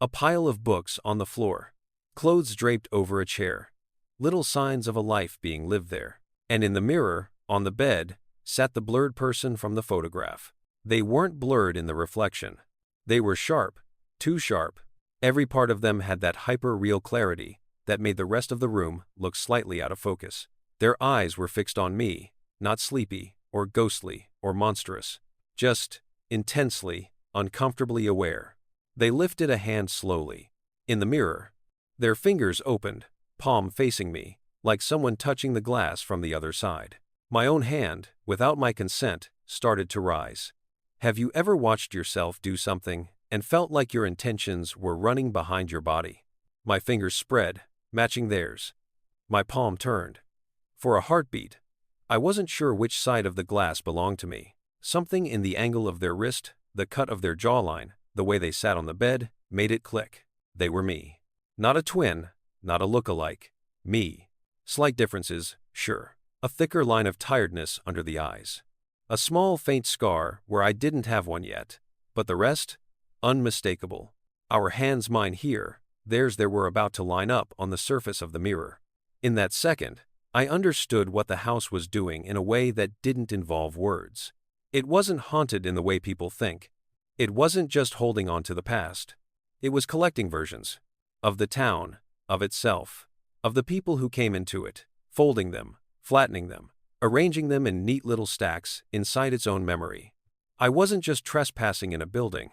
A pile of books on the floor. Clothes draped over a chair. Little signs of a life being lived there. And in the mirror, on the bed, sat the blurred person from the photograph. They weren't blurred in the reflection. They were sharp, too sharp. Every part of them had that hyper-real clarity that made the rest of the room look slightly out of focus. Their eyes were fixed on me, not sleepy, or ghostly, or monstrous. Just intensely, uncomfortably aware. They lifted a hand slowly. In the mirror, their fingers opened, palm facing me, like someone touching the glass from the other side. My own hand, without my consent, started to rise. Have you ever watched yourself do something and felt like your intentions were running behind your body? My fingers spread, matching theirs. My palm turned. For a heartbeat. I wasn't sure which side of the glass belonged to me. Something in the angle of their wrist, the cut of their jawline, the way they sat on the bed, made it click. They were me. Not a twin, not a look-alike. Me. Slight differences, sure. A thicker line of tiredness under the eyes. A small faint scar where I didn't have one yet. But the rest? Unmistakable. Our hands mine here, theirs there were about to line up on the surface of the mirror. In that second, I understood what the house was doing in a way that didn't involve words. It wasn't haunted in the way people think. It wasn't just holding on to the past. It was collecting versions. Of the town, of itself, of the people who came into it, folding them, flattening them, arranging them in neat little stacks inside its own memory. I wasn't just trespassing in a building.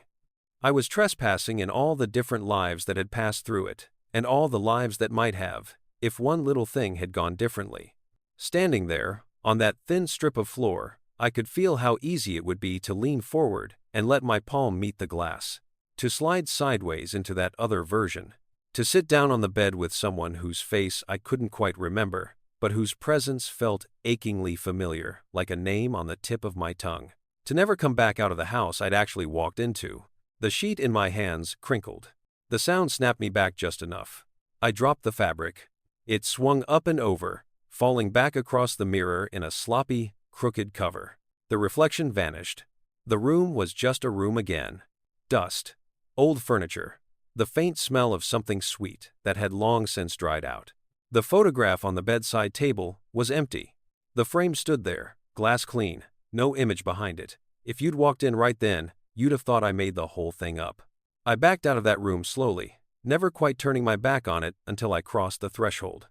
I was trespassing in all the different lives that had passed through it, and all the lives that might have, if one little thing had gone differently. Standing there, on that thin strip of floor, I could feel how easy it would be to lean forward and let my palm meet the glass, to slide sideways into that other version, to sit down on the bed with someone whose face I couldn't quite remember, but whose presence felt achingly familiar, like a name on the tip of my tongue. To never come back out of the house I'd actually walked into. The sheet in my hands crinkled. The sound snapped me back just enough. I dropped the fabric. It swung up and over, falling back across the mirror in a sloppy, crooked cover. The reflection vanished. The room was just a room again. Dust. Old furniture. The faint smell of something sweet that had long since dried out. The photograph on the bedside table was empty. The frame stood there, glass clean, no image behind it. If you'd walked in right then, you'd have thought I made the whole thing up. I backed out of that room slowly, never quite turning my back on it until I crossed the threshold.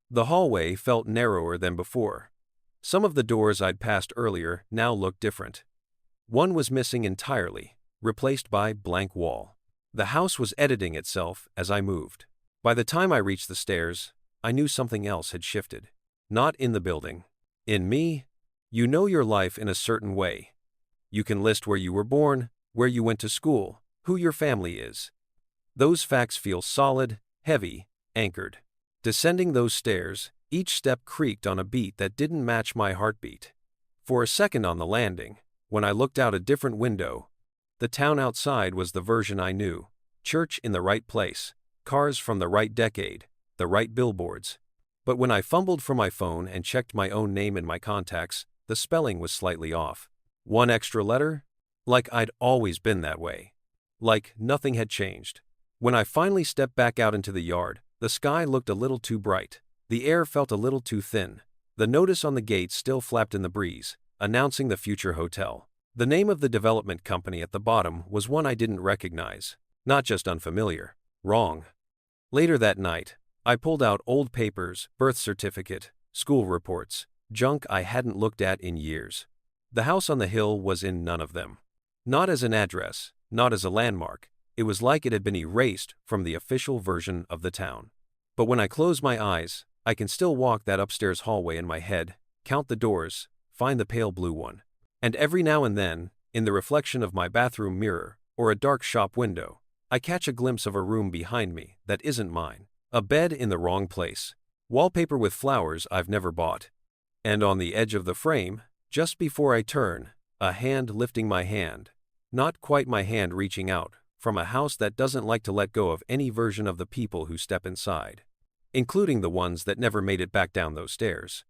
The hallway felt narrower than before. Some of the doors I'd passed earlier now looked different. One was missing entirely, replaced by blank wall. The house was editing itself as I moved. By the time I reached the stairs, I knew something else had shifted. Not in the building. In me. You know your life in a certain way. You can list where you were born, where you went to school, who your family is. Those facts feel solid, heavy, anchored. Descending those stairs, each step creaked on a beat that didn't match my heartbeat. For a second on the landing, when I looked out a different window, the town outside was the version I knew. Church in the right place, cars from the right decade, the right billboards. But when I fumbled for my phone and checked my own name in my contacts, the spelling was slightly off. One extra letter? Like I'd always been that way. Like nothing had changed. When I finally stepped back out into the yard, the sky looked a little too bright. The air felt a little too thin. The notice on the gate still flapped in the breeze, announcing the future hotel. The name of the development company at the bottom was one I didn't recognize. Not just unfamiliar. Wrong. Later that night, I pulled out old papers, birth certificate, school reports, junk I hadn't looked at in years. The house on the hill was in none of them. Not as an address, not as a landmark. It was like it had been erased from the official version of the town. But when I close my eyes, I can still walk that upstairs hallway in my head, count the doors, find the pale blue one. And every now and then, in the reflection of my bathroom mirror or a dark shop window, I catch a glimpse of a room behind me that isn't mine. A bed in the wrong place. Wallpaper with flowers I've never bought. And on the edge of the frame, just before I turn, a hand lifting my hand. Not quite my hand reaching out, from a house that doesn't like to let go of any version of the people who step inside. Including the ones that never made it back down those stairs.